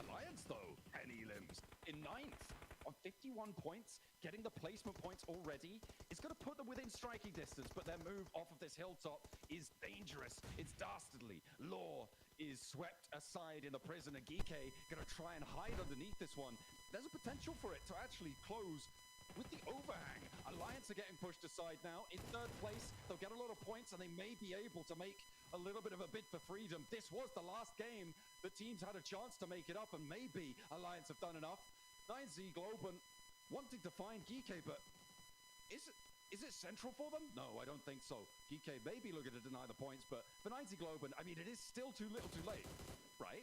Alliance though, 10 elims in 9th on 51 points, getting the placement points already. It's going to put them within striking distance, but their move off of this hilltop is dangerous. It's dastardly. Law is swept aside in the prison, and Geeke going to try and hide underneath this one. There's a potential for it to actually close with the overhang. Alliance are getting pushed aside now. In 3rd place, they'll get a lot of points, and they may be able to make a little bit of a bid for freedom. This was the last game the teams had a chance to make it up, and maybe Alliance have done enough. 9Z Globen wanting to find Geeke, but is it central for them? No, I don't think so. Geeke may be looking to deny the points, but for 9Z Globen, I mean, it is still too little too late, right?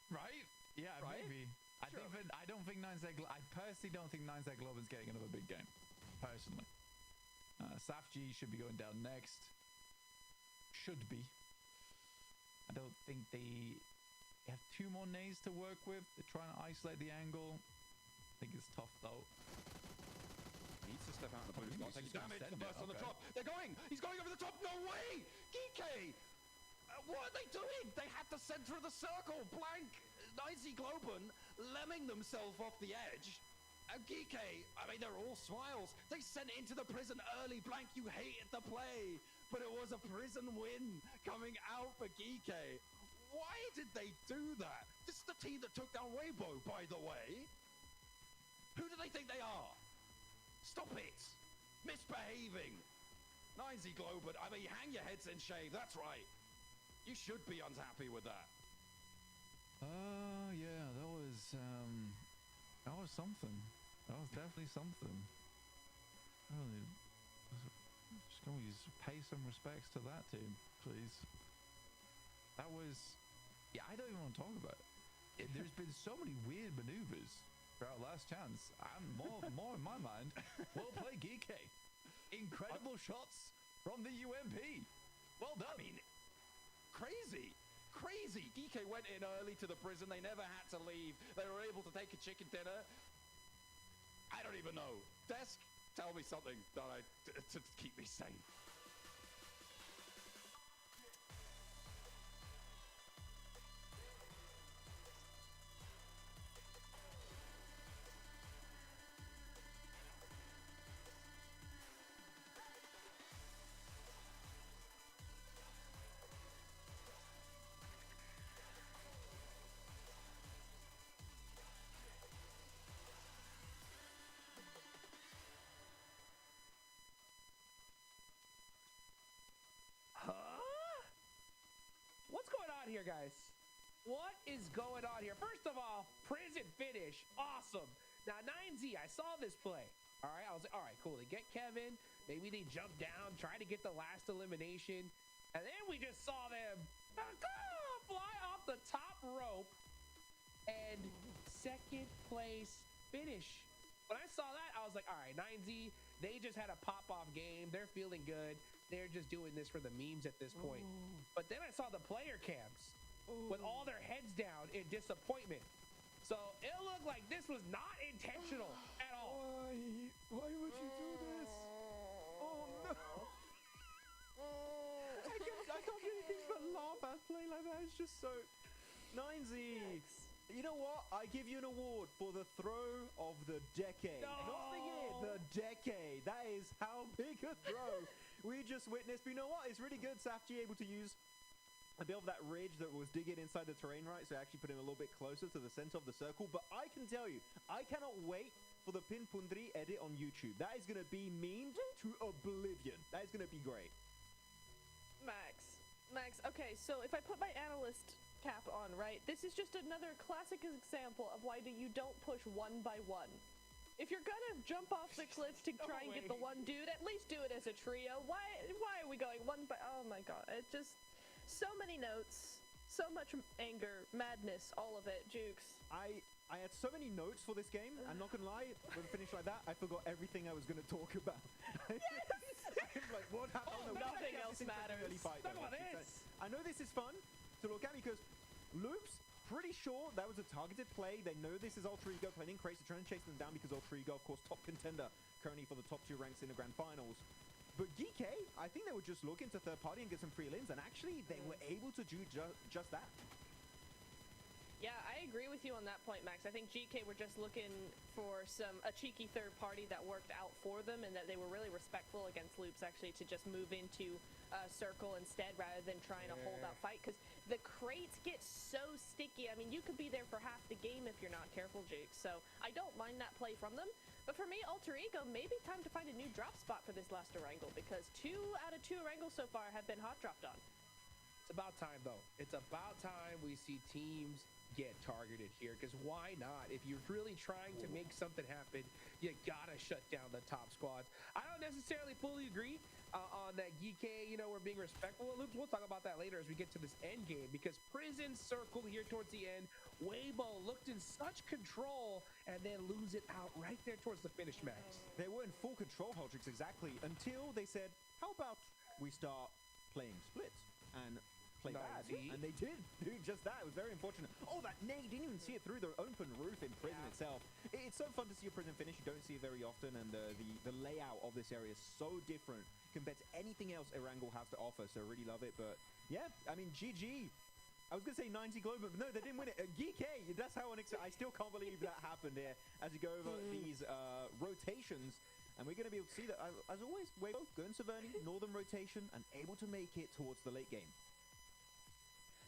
Right? Yeah, right? Maybe. Sure. I personally don't think 9Z Globen's getting another big game. Personally. Safji should be going down next. Should be. I don't think they have 2 more nades to work with. They're trying to isolate the angle. I think it's tough though. Needs to step out in the blue spot. Taking damage. The burst on the Okay. top. They're going. He's going over the top. No way. Geeke. What are they doing? They had the center of the circle. Blank. 9Z Globen lemming themselves off the edge. And Geeke, I mean, they're all smiles. They sent it into the prison early. Blank, you hated the play. But it was a prison win coming out for Geeke. Why did they do that? This is the team that took down Weibo, by the way. Who do they think they are? Stop it. Misbehaving. 9Z Globen, I mean, hang your heads in shame. That's right. You should be unhappy with that. Yeah, that was something. That was definitely something. Really, just can we pay some respects to that team, please? That was, yeah, I don't even want to talk about it. There's been so many weird maneuvers throughout Last Chance. I'm more in my mind. Well played, Geeke. Incredible shots from the UMP. Well done. I mean, crazy. Geeke went in early to the prison. They never had to leave. They were able to take a chicken dinner. I don't even know. Desk, tell me something to keep me sane. What's going on here, guys? What is going on here? First of all, prison finish. Awesome. Now, 9Z, I saw this play. All right, I was like, all right, cool. They get Kevin. Maybe they jump down, try to get the last elimination. And then we just saw them fly off the top rope and 2nd place finish. When I saw that, I was like, all right, 9Z, they just had a pop-off game. They're feeling good. They're just doing this for the memes at this point. But then I saw the player cams with all their heads down in disappointment. So it looked like this was not intentional at all. Why would you do this? Oh no! I can't do anything but laugh at play like that. It's just so 9Z. You know what? I give you an award for the throw of the decade. No! Not the year, the decade. That is how big a throw we just witnessed. But you know what? It's really good. Safji able to use a bit of that ridge that was digging inside the terrain, right? So actually put him a little bit closer to the center of the circle. But I can tell you, I cannot wait for the Pin Pundri edit on YouTube. That is going to be memed to oblivion. That is going to be great. Max, okay, so if I put my analyst cap on, right, this is just another classic example of why you don't push one by one. If you're gonna jump off the cliff to try and get the one dude, at least do it as a trio. Why are we going one by... Oh my god, it just... So many notes, so much anger, madness, all of it, Jukes. I had so many notes for this game. I'm not gonna lie, when it finished like that, I forgot everything I was gonna talk about. Yes! I'm like, what happened? Oh, nothing else matters. I know this is fun to look at because Loops, pretty sure that was a targeted play. They know this is Ultra Ego playing Crazy, trying to chase them down because Ultra Ego, of course, top contender currently for the top 2 ranks in the Grand Finals. But GK, I think they were just looking to third party and get some free lins, and actually they were able to do just that. Yeah, I agree with you on that point, Max. I think GK were just looking for a cheeky third party that worked out for them, and that they were really respectful against Loops, actually, to just move into circle instead rather than trying to hold out fight, because the crates get so sticky. I mean, you could be there for half the game if you're not careful, Jake. So I don't mind that play from them. But for me, Alter Ego, maybe time to find a new drop spot for this last Erangel, because 2 out of 2 Erangels so far have been hot dropped on. It's about time, though. It's about time we see teams get targeted here, because why not? If you're really trying to make something happen, you gotta shut down the top squads. I don't necessarily fully agree on that GK, you know, we're being respectful of Loops. We'll talk about that later as we get to this end game, because Prison circled here towards the end. Weibo looked in such control and then lose it out right there towards the finish, Max. They were in full control, Holdrix, exactly, until they said, how about we start playing splits and play bad? And they did do just that. It was very unfortunate. Oh, that nade, didn't even see it through the open roof in Prison itself. It's so fun to see a Prison finish. You don't see it very often, and the layout of this area is so different compared to anything else Erangel has to offer, so I really love it. But yeah, I mean, GG. I was going to say 90 Global, but no, they didn't win it. GK, that's how I still can't believe that happened here as you go over these rotations. And we're going to be able to see that, as always, Weibo going Saverni, Northern rotation, and able to make it towards the late game.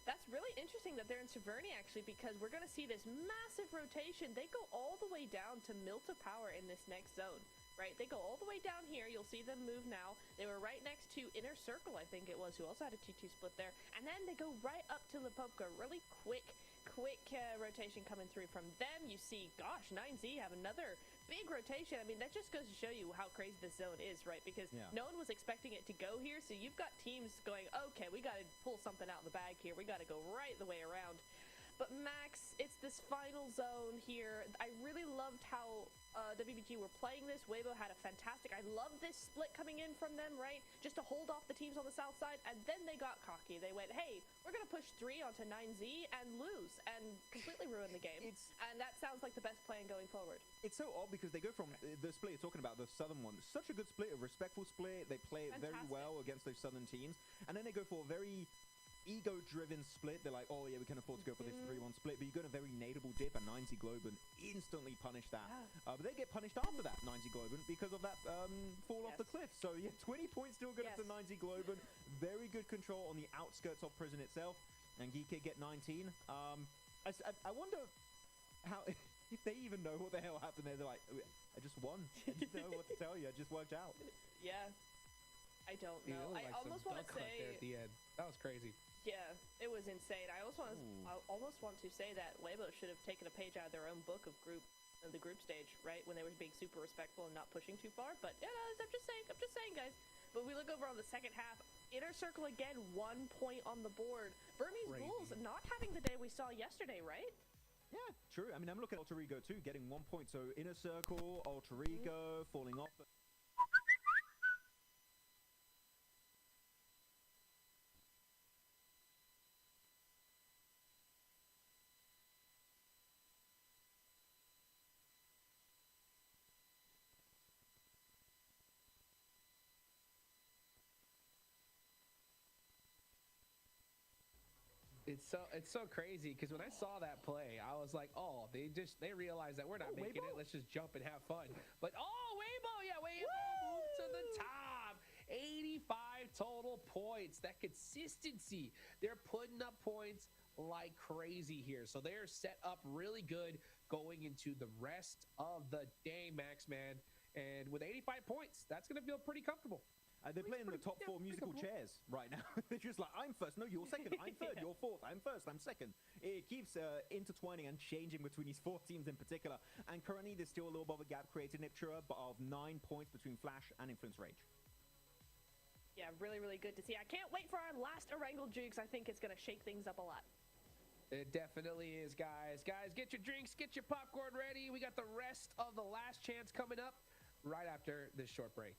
That's really interesting that they're in Saverni, actually, because we're going to see this massive rotation. They go all the way down to Milta Power in this next zone, right? They go all the way down here. You'll see them move now. They were right next to Inner Circle, I think it was, who also had a 2-2 split there. And then they go right up to Lepopka. Really quick rotation coming through from them. You see, gosh, 9Z have another big rotation. I mean, that just goes to show you how crazy this zone is, right? Because no one was expecting it to go here, so you've got teams going, okay, we got to pull something out of the bag here. We got to go right the way around. But Max, it's this final zone here. I really loved how WBG were playing this. Weibo had a fantastic... I love this split coming in from them, right? Just to hold off the teams on the south side. And then they got cocky. They went, hey, we're going to push 3 onto 9Z and lose and completely ruin the game. And that sounds like the best plan going forward. It's so odd because they go from the split you're talking about, the southern one. Such a good split, a respectful split. They play it very well against those southern teams. And then they go for a very ego-driven split. They're like, oh yeah, we can afford to go for this 3-1 split, but you got a very nadeable dip, and 90 Globen instantly punished that. But they get punished after that, 90 Globen, because of that fall off the cliff. So yeah, 20 points still good to 90 Globen. Very good control on the outskirts of Prison itself, and GK get 19. I wonder how if they even know what the hell happened there. They're like, I just won. I just don't know what to tell you. I just worked out. Yeah. I don't know. I almost want to say there at the end. That was crazy. Yeah, it was insane. I almost want to say that Weibo should have taken a page out of their own book of the group stage, right? When they were being super respectful and not pushing too far. But yeah, I'm just saying, guys. But we look over on the second half. Inner Circle again, 1 point on the board. Burmese Bulls not having the day we saw yesterday, right? Yeah, true. I mean, I'm looking at Alter Ego too, getting 1 point. So Inner Circle, Alter Ego, falling off. It's so crazy because when I saw that play, I was like, oh, they realized that we're not making it. Let's just jump and have fun. But Weibo moved to the top. 85 total points. That consistency. They're putting up points like crazy here. So they're set up really good going into the rest of the day, Max, man. And with 85 points, that's going to feel pretty comfortable. They're playing in the top 4 musical chairs right now. They're just like, I'm first. No, you're second. I'm third. You're fourth. I'm first. I'm second. It keeps intertwining and changing between these 4 teams in particular. And currently, there's still a little bit of a gap created, Niptura, but of 9 points between Flash and Influence Rage. Yeah, really, really good to see. I can't wait for our last Erangel Jukes. I think it's going to shake things up a lot. It definitely is, guys. Guys, get your drinks, get your popcorn ready. We got the rest of the last chance coming up right after this short break.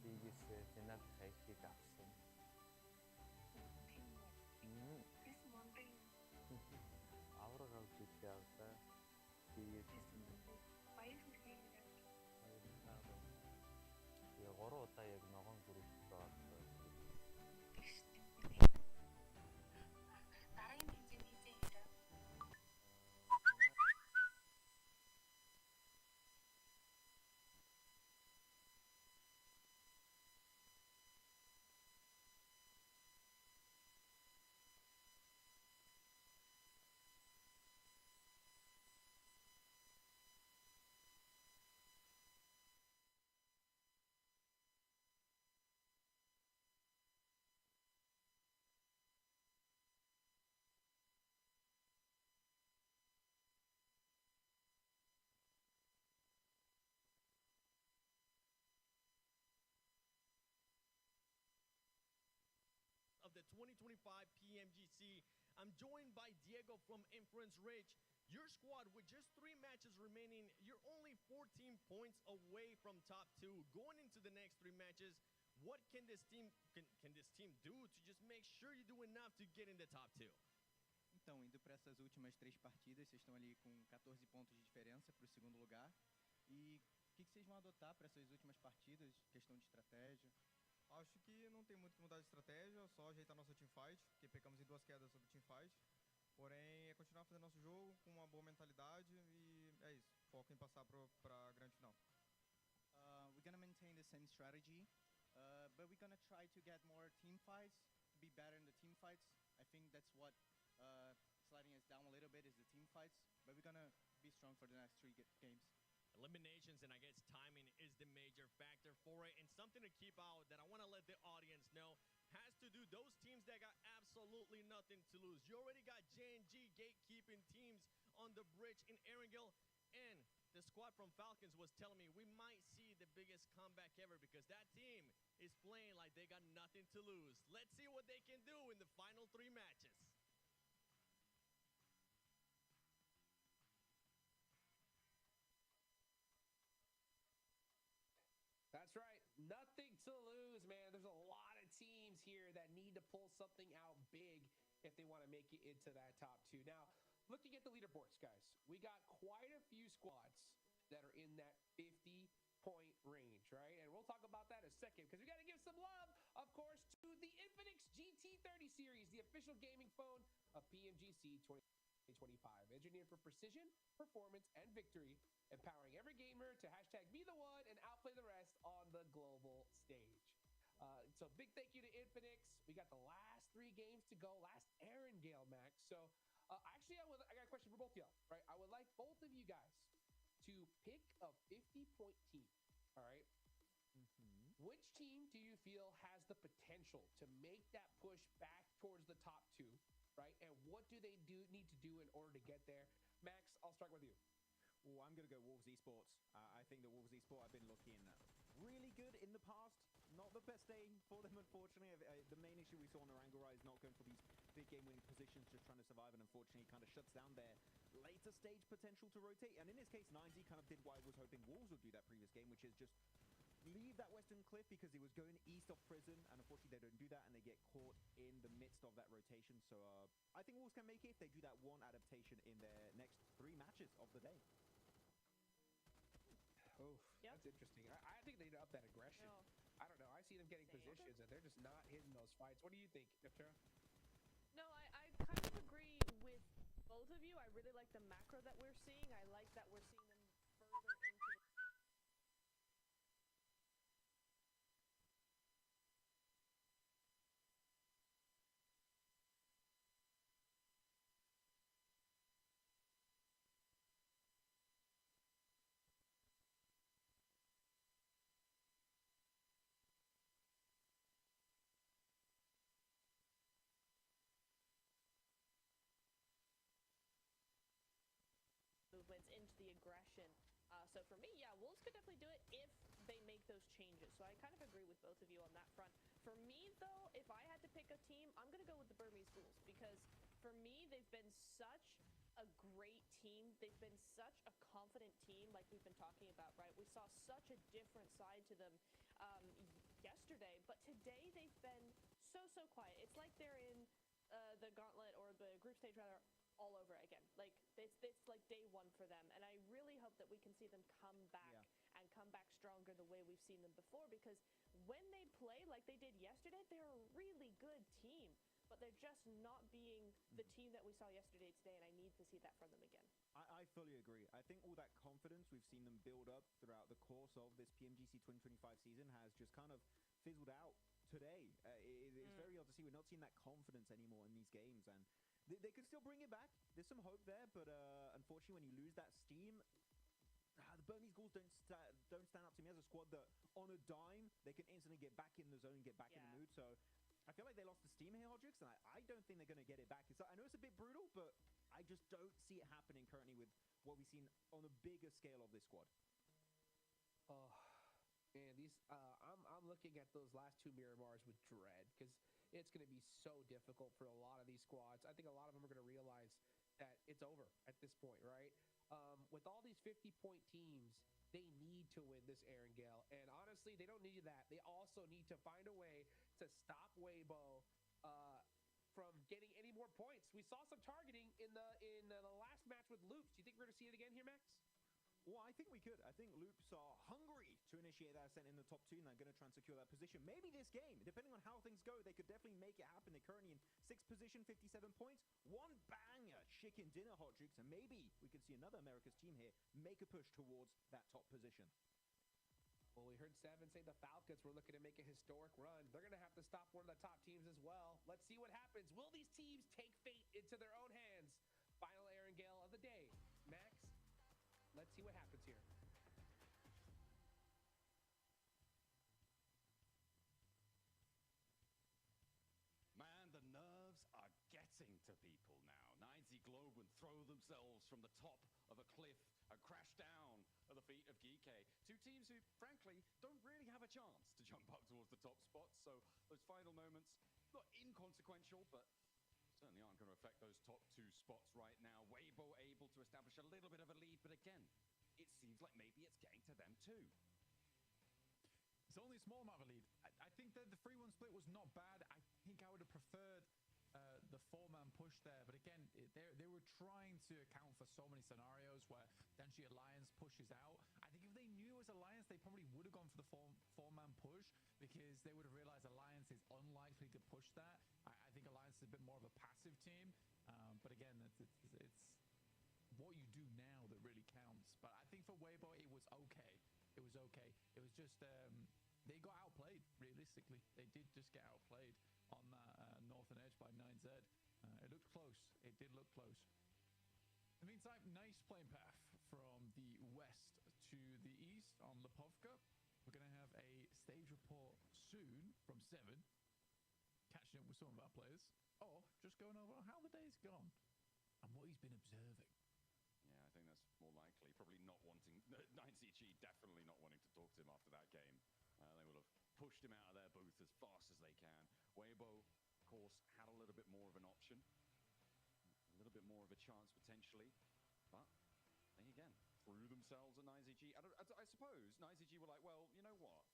bilgisayarına peki kapsın. Avraga uçuşlarda bilgisayarında 영어로 어디다 얘기하건 그룹도 of the 2025 PMGC. I'm joined by Diego from Inference Ridge. Your squad, with just 3 matches remaining, you're only 14 points away from top 2. Going into the next 3 matches, what can this team do to just make sure you do enough to get in the top 2? Então, indo para essas últimas 3 partidas, vocês estão ali com 14 pontos de diferença para o segundo lugar. E o que vocês vão adotar para essas últimas partidas? Questão de estratégia? Acho que não tem muito que mudar de estratégia, só ajeitar nossa teamfight, porque pecamos em 2 quedas sobre teamfight. Porém, é continuar fazendo nosso jogo com uma boa mentalidade e é isso. Foco em passar para a grande final. We're gonna maintain the same strategy, but we're gonna try to get more team fights, to be better in the team fights. I think that's what sliding us down a little bit is the team fights, but we're gonna be strong for the next 3 games. Eliminations, and I guess timing is the major factor for it. And something to keep out that I want to let the audience know has to do those teams that got absolutely nothing to lose. You already got J&G gatekeeping teams on the bridge in Erangel, and the squad from Falcons was telling me we might see the biggest comeback ever because that team is playing like they got nothing to lose. Let's see what they can do in the final 3 matches. That's right. Nothing to lose, man. There's a lot of teams here that need to pull something out big if they want to make it into that top 2. Now, looking at the leaderboards, guys, we got quite a few squads that are in that 50-point range, right? And we'll talk about that in a second because we got to give some love, of course, to the Infinix GT30 series, the official gaming phone of PMGC 2025. Engineered for precision, performance, and victory, empowering every gamer to hashtag be the one and outplay the rest on the global stage. So big thank you to Infinix. We got the last 3 games to go, last Erangel, Max. So actually, I got a question for both of y'all, right? I would like both of you guys to pick a 50-point team, all right? Which team do you feel has the potential to make that push back towards the top 2, right? And what do they need to do in order to get there? Max, I'll start with you. Oh, I'm going to go Wolves Esports. I think that Wolves Esports have been looking really good in the past. Not the best day for them, unfortunately. The main issue we saw on Erangel is not going for these big game-winning positions, just trying to survive, and unfortunately kind of shuts down their later stage potential to rotate. And in this case, 9Z kind of did what I was hoping Wolves would do that previous game, which is just leave that western cliff because he was going east of prison, and unfortunately they don't do that, and they get caught in the midst of that rotation. So I think Wolves can make it if they do that one adaptation in their next 3 matches of the day. Oh, Yep. That's interesting. I think they need to up that aggression. No. I don't know. I see them getting Same. positions, and they're just not hitting those fights. What do you think, Naftara? No, I kind of agree with both of you. I really like the macro that we're seeing. I like that we're seeing them further into the movements into the aggression. So for me, yeah, Wolves could definitely do it if they make those changes. So I kind of agree with both of you on that front. For me, though, if I had to pick a team, I'm going to go with the Burmese Bulls because for me, they've been such a great team. They've been such a confident team like we've been talking about, right? We saw such a different side to them. yesterday, but today they've been so quiet. It's like they're in the gauntlet or the group stage rather all over again. Like it's like day one for them, and I really hope that we can see them come back and come back stronger the way we've seen them before, because when they play like they did yesterday, they're a really good team, but they're just not being the team that we saw yesterday today, and I need to see that from them again. I fully agree. I think all that confidence we've seen them build up throughout the course of this PMGC 2025 season has just kind of fizzled out today. It's very odd to see. We're not seeing that confidence anymore in these games, and they could still bring it back. There's some hope there, but unfortunately, when you lose that steam, the Burmese Ghouls don't stand up to me as a squad that, on a dime, they can instantly get back in the zone, get back in the mood. So I feel like they lost the steam here, Hodrix, and I don't think they're going to get it back. I know it's a bit brutal, but I just don't see it happening currently with what we've seen on a bigger scale of this squad. Oh, man, I'm looking at those last two Miramars with dread, because it's going to be so difficult for a lot of these squads. I think a lot of them are going to realize that it's over at this point, right? With all these 50-point teams, they need to win this Erangel. And honestly, they don't need that. They also need to find a way to stop Weibo from getting any more points. We saw some targeting in the last match with Loops. Do you think we're going to see it again here, Max? Well, I think we could. I think Loops are hungry to initiate that ascent in the top 2, and they're going to try and secure that position. Maybe this game, depending on how things go, they could definitely make it happen. They're currently in 6th position, 57 points. One banger chicken dinner, Hodrix, and maybe we could see another America's team here make a push towards that top position. Well, we heard Seven say the Falcons were looking to make a historic run. They're going to have to stop one of the top teams as well. Let's see what happens. Will these teams take fate into their own hands? Final Erangel of the day. Max, let's see what happens here. Man, the nerves are getting to people now. 9Z Globe would throw themselves from the top of a cliff and crash down at the feet of Geekay. Two teams who, frankly, don't really have a chance to jump up towards the top spots. So those final moments, not inconsequential, but certainly aren't going to affect those top 2 spots right now. Weibo able to establish a little bit of a lead, but again, it seems like maybe it's getting to them too. It's only a small amount of a lead. I think that the 3-1 split was not bad. I think I would have preferred the 4-man push there, but again, they were trying to account for so many scenarios where potentially Alliance pushes out. I think if they knew it was Alliance, they probably would have gone for the 4-man push, because they would have realized Alliance is unlikely to push that. I think Alliance is a bit more of a passive team, but again, it's what you do now that really counts. But I think for Weibo, it was okay. It was okay. It was just they got outplayed, realistically. They did just get outplayed on that northern edge by 9Z. It looked close. It did look close. In the meantime, nice playing path from the west to the east on Lipovka. We're going to have a stage report soon from Seven, catching up with some of our players, or just going over how the day's gone and what he's been observing. Yeah, I think that's more likely. Probably not wanting, 9CG definitely not wanting to talk to him after that game. They will have pushed him out of their booth as fast as they can. Weibo, of course, had a little bit more of an option, a little bit more of a chance potentially, but they again threw themselves at 9ZG. I suppose 9ZG were like, well, you know what?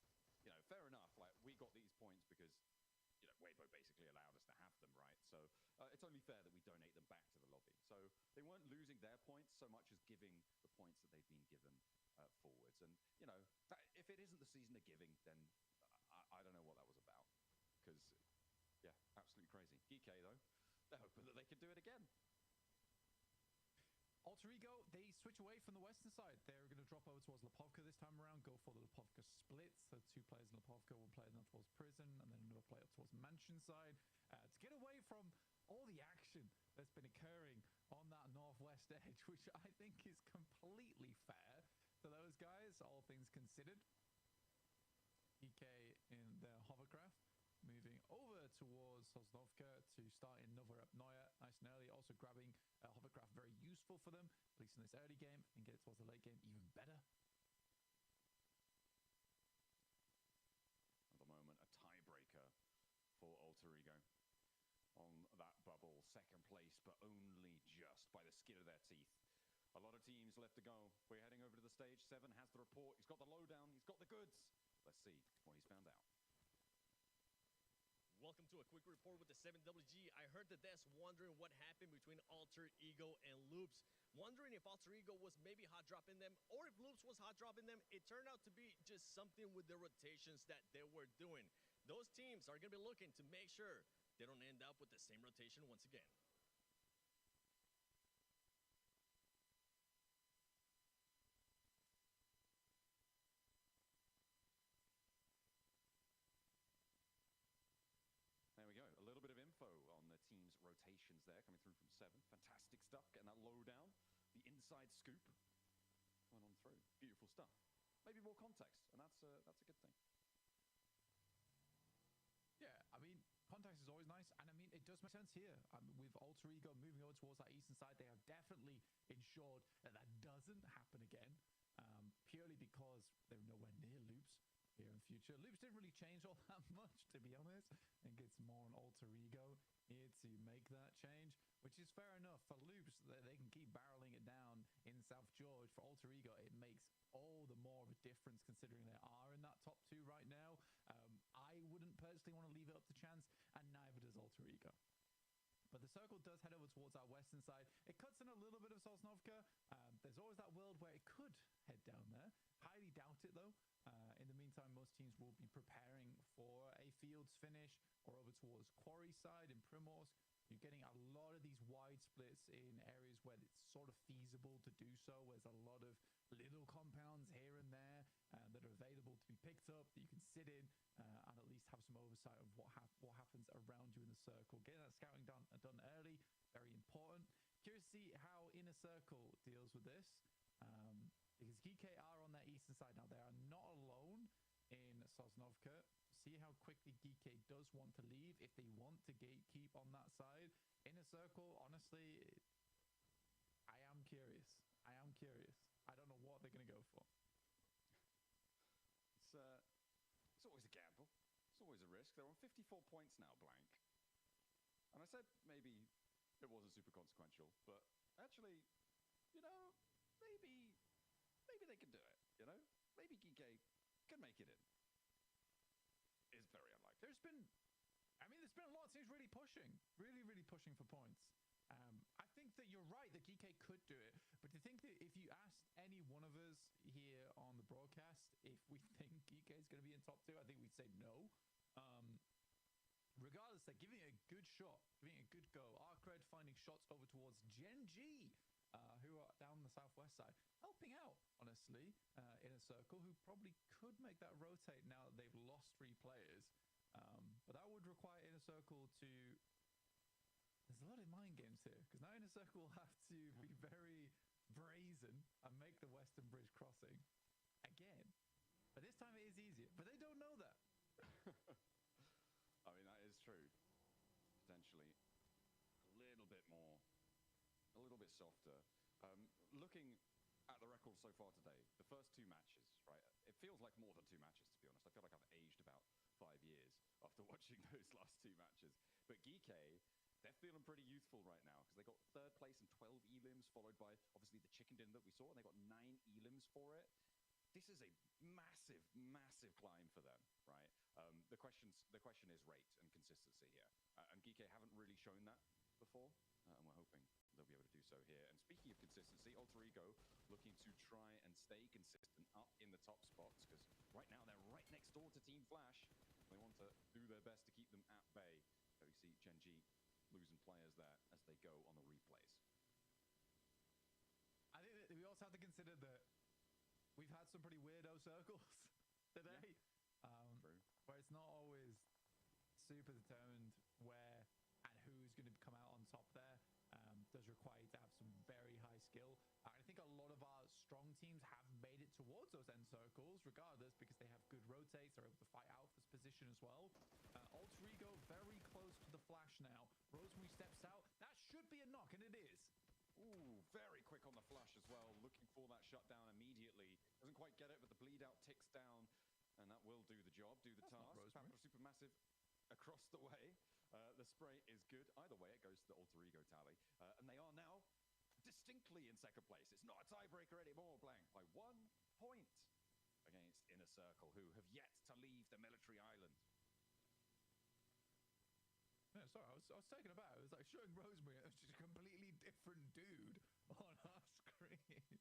Fair enough. Like, we got these points because Weibo basically allowed us to have them, right? So it's only fair that we donate them back to the lobby. So they weren't losing their points so much as giving the points that they've been given forwards. And if it isn't the season of giving, then I don't know what that was about. Because yeah, absolutely crazy. GK though, they're hoping that they could do it again. Alter Ego, they switch away from the western side. They're going to drop over towards Lipovka this time around, go for the Lipovka splits. The 2 players in Lipovka will play them towards Prison, and then another player towards Mansion side. To get away from all the action that's been occurring on that northwest edge, which I think is completely fair for those guys, all things considered. EK in their hovercraft, moving over towards Sosnovka to start in Novorapnoye nice and early, also grabbing hovercraft, very useful for them, at least in this early game, and get it towards the late game even better. At the moment, a tiebreaker for Alter Ego on that bubble, second place, but only just by the skin of their teeth. A lot of teams left to go. We're heading over to the stage. Seven has the report. He's got the lowdown. He's got the goods. Let's see what he's found out. welcome to a quick report with the 7WG. I heard that Des wondering what happened between Alter Ego and Loops. Wondering if Alter Ego was maybe hot dropping them or if Loops was hot dropping them. It turned out to be just something with the rotations that they were doing. Those teams are going to be looking to make sure they don't end up with the same rotation once again. There we go. A little bit of info on the team's rotations there coming through from 7. Fantastic stuff. Getting that lowdown. The inside scoop going on through. Beautiful stuff. Maybe more context, and that's a good thing. Yeah, I mean, context is always nice, and I mean, it does make sense here. With Alter Ego moving over towards that eastern side, they have definitely ensured that that doesn't happen again, purely because they're nowhere near Loops here in the future. Loops didn't really change all that much, to be honest. I think it's more an Alter Ego here to make that change, which is fair enough. For Loops, they can keep barreling it down in South George. For Alter Ego, it makes all the more of a difference considering they are in that top 2 right now. I wouldn't personally want to leave it up to chance, and neither does Alter Ego. But the circle does head over towards our western side. It cuts in a little bit of Sosnovka. There's always that world where it could head down there. Highly doubt it, though. In the meantime, most teams will be preparing for a Fields finish or over towards Quarry side in Primorsk. You're getting a lot of these wide splits in areas where it's sort of feasible to do so. There's a lot of little compounds here and there that are available to be picked up that you can sit in and at least have some oversight of what happens around you in the circle. Getting that scouting done early, very important. Curious to see how Inner Circle deals with this. Because GK are on that eastern side now. They are not alone in Sosnovka. See how quickly GK does want to leave if they want to gatekeep on that side. Inner Circle, honestly, I am curious. I don't know what they're going to go for. It's always a gamble. It's always a risk. They're on 54 points now, blank. And I said maybe it wasn't super consequential, but actually, you know, maybe they can do it, you know? Maybe GK can make it in. It's very unlikely. There's been a lot of teams really pushing for points. I think that you're right that GK could do it, but to think that if you asked any one of us here on the broadcast if we think GK is going to be in top 2, I think we'd say no. Regardless, they're giving it a good shot, giving it a good go. Arcred finding shots over towards Gen G, who are down the southwest side, helping out, honestly, in a circle, who probably could make that rotate now that they've lost 3 players. But that would require Inner Circle to... There's a lot of mind games here, because now Inner Circle will have to be very brazen and make the Western Bridge crossing again. But this time it is easier, but they don't know that. I mean, that is true. Potentially a little bit more, a little bit softer. Looking at the record so far today, the first 2 matches, right? It feels like more than 2 matches, to be honest. I feel like I've aged about 5 years after watching those last 2 matches. But GK, they're feeling pretty youthful right now because they got 3rd place and 12 elims, followed by obviously the chicken dinner that we saw, and they got 9 elims for it. This is a massive, massive climb for them, right? The question is rate and consistency here, and GK haven't really shown that before, and we're hoping they'll be able to do so here. And speaking of consistency, Alter Ego looking to try and stay consistent up in the top spots, because right now they're right next door to Team Flash. They want to do their best to keep them at bay. So we see Gen G losing players there as they go on the replays. I think that we also have to consider that we've had some pretty weirdo circles today. True. Where it's not always super determined where and who's going to come out on top there. Does require you to have some very high skill. I think a lot of our strong teams have made it towards those end circles regardless, because they have good rotates, they're able to fight out this position as well. Alter Ego very close to the Flash now. Rosemary steps out. That should be a knock, and it is. Ooh, very quick on the flash as well, looking for that shutdown immediately. Doesn't quite get it, but the bleed out ticks down, and that will do the job, do the task. Supermassive across the way. The spray is good. Either way, it goes to the Alter Ego tally. And they are now distinctly in 2nd place. It's not a tiebreaker anymore, blank, by 1 point against Inner Circle, who have yet to leave the military island. sorry, I was taken aback. It was like showing Rosemary, it was just a completely different dude on our screen.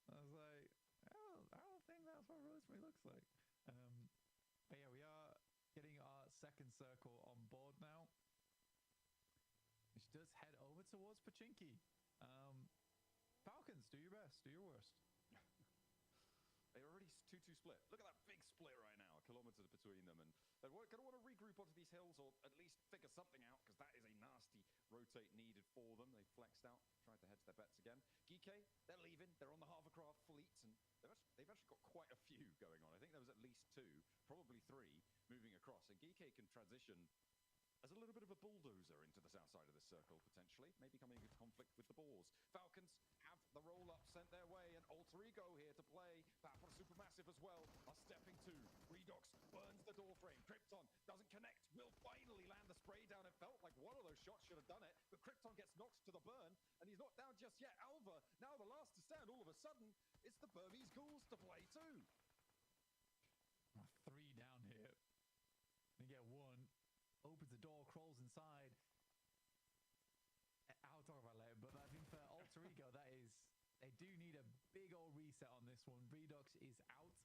I was like, I don't think that's what Rosemary looks like. But yeah, we are getting our second circle on board now, which does head over towards Pachinki. Falcons, do your best, do your worst. They're already 2-2 split. Look at that big split right now, kilometers between them. And they're going to want to regroup onto these hills or at least figure something out because that is a nasty rotate needed for them. They flexed out, tried to hedge their bets again. Geeke, they're leaving. They're on the hovercraft fleet, and they've actually got quite a few going on. I think there was at least 2, probably 3, moving across. And Geeke can transition as a little bit of a bulldozer into the south side of this circle, potentially. Maybe coming into conflict with the Boars. Falcons have the roll-up sent their way, and Alter Ego here to play. Papa Supermassive as well are stepping to. Redox burns the door frame. Krypton doesn't connect. Will finally land the spray down. It felt like one of those shots should have done it, but Krypton gets knocked to the burn, and he's not down just yet. Alva, now the last to stand, all of a sudden, it's the Burmese Ghouls to play too. 3 down here. They get 1. Opens the door, crawls inside. I'll talk about it later, but I think for Alter Ego, they do need a big old reset on this one. Redox is out.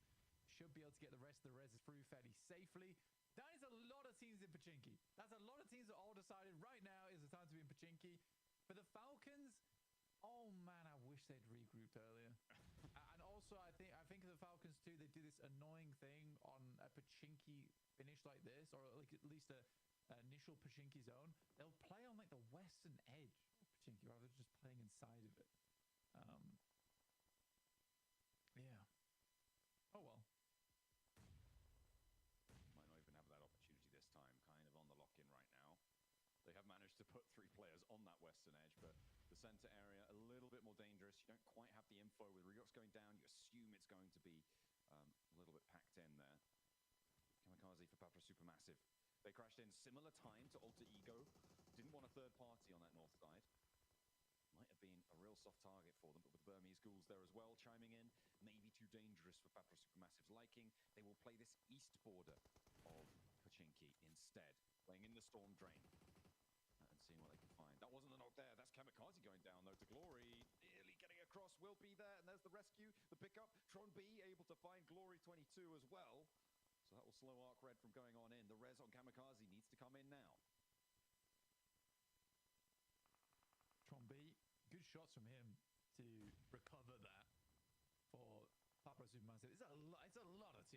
Should be able to get the rest of the res through fairly safely. That is a lot of teams in Pachinki. That's a lot of teams that all decided right now is the time to be in Pachinki. For the Falcons, oh man, I wish they'd regrouped earlier. And also, I think the Falcons too, they do this annoying thing on a Pachinki finish like this, or like at least a initial Pachinki zone. They'll play on like the western edge of Pachinki rather than just playing inside of it. Yeah. Oh well. Might not even have that opportunity this time, kind of on the lock-in right now. They have managed to put 3 players on that western edge, but the center area a little bit more dangerous. You don't quite have the info. With Redox going down, you assume it's going to be a little bit packed in there. Kamikaze for Papa Supermassive. They crashed in similar time to Alter Ego. Didn't want a third party on that north side. Might have been a real soft target for them, but with Burmese Ghouls there as well chiming in, maybe too dangerous for Papa Supermassive's liking. They will play this east border of Pachinki instead, playing in the Storm Drain and seeing what they can find. That wasn't the knock there. That's Kamikaze going down though to Glory. Nearly getting across. Will be there, and there's the rescue, the pickup. Tron B able to find Glory 22 as well. So that will slow Arc Red from going on in. The res on Kamikaze needs to come in now. Tron B, good shots from him to recover that for Papa Supermassive. It's a lot of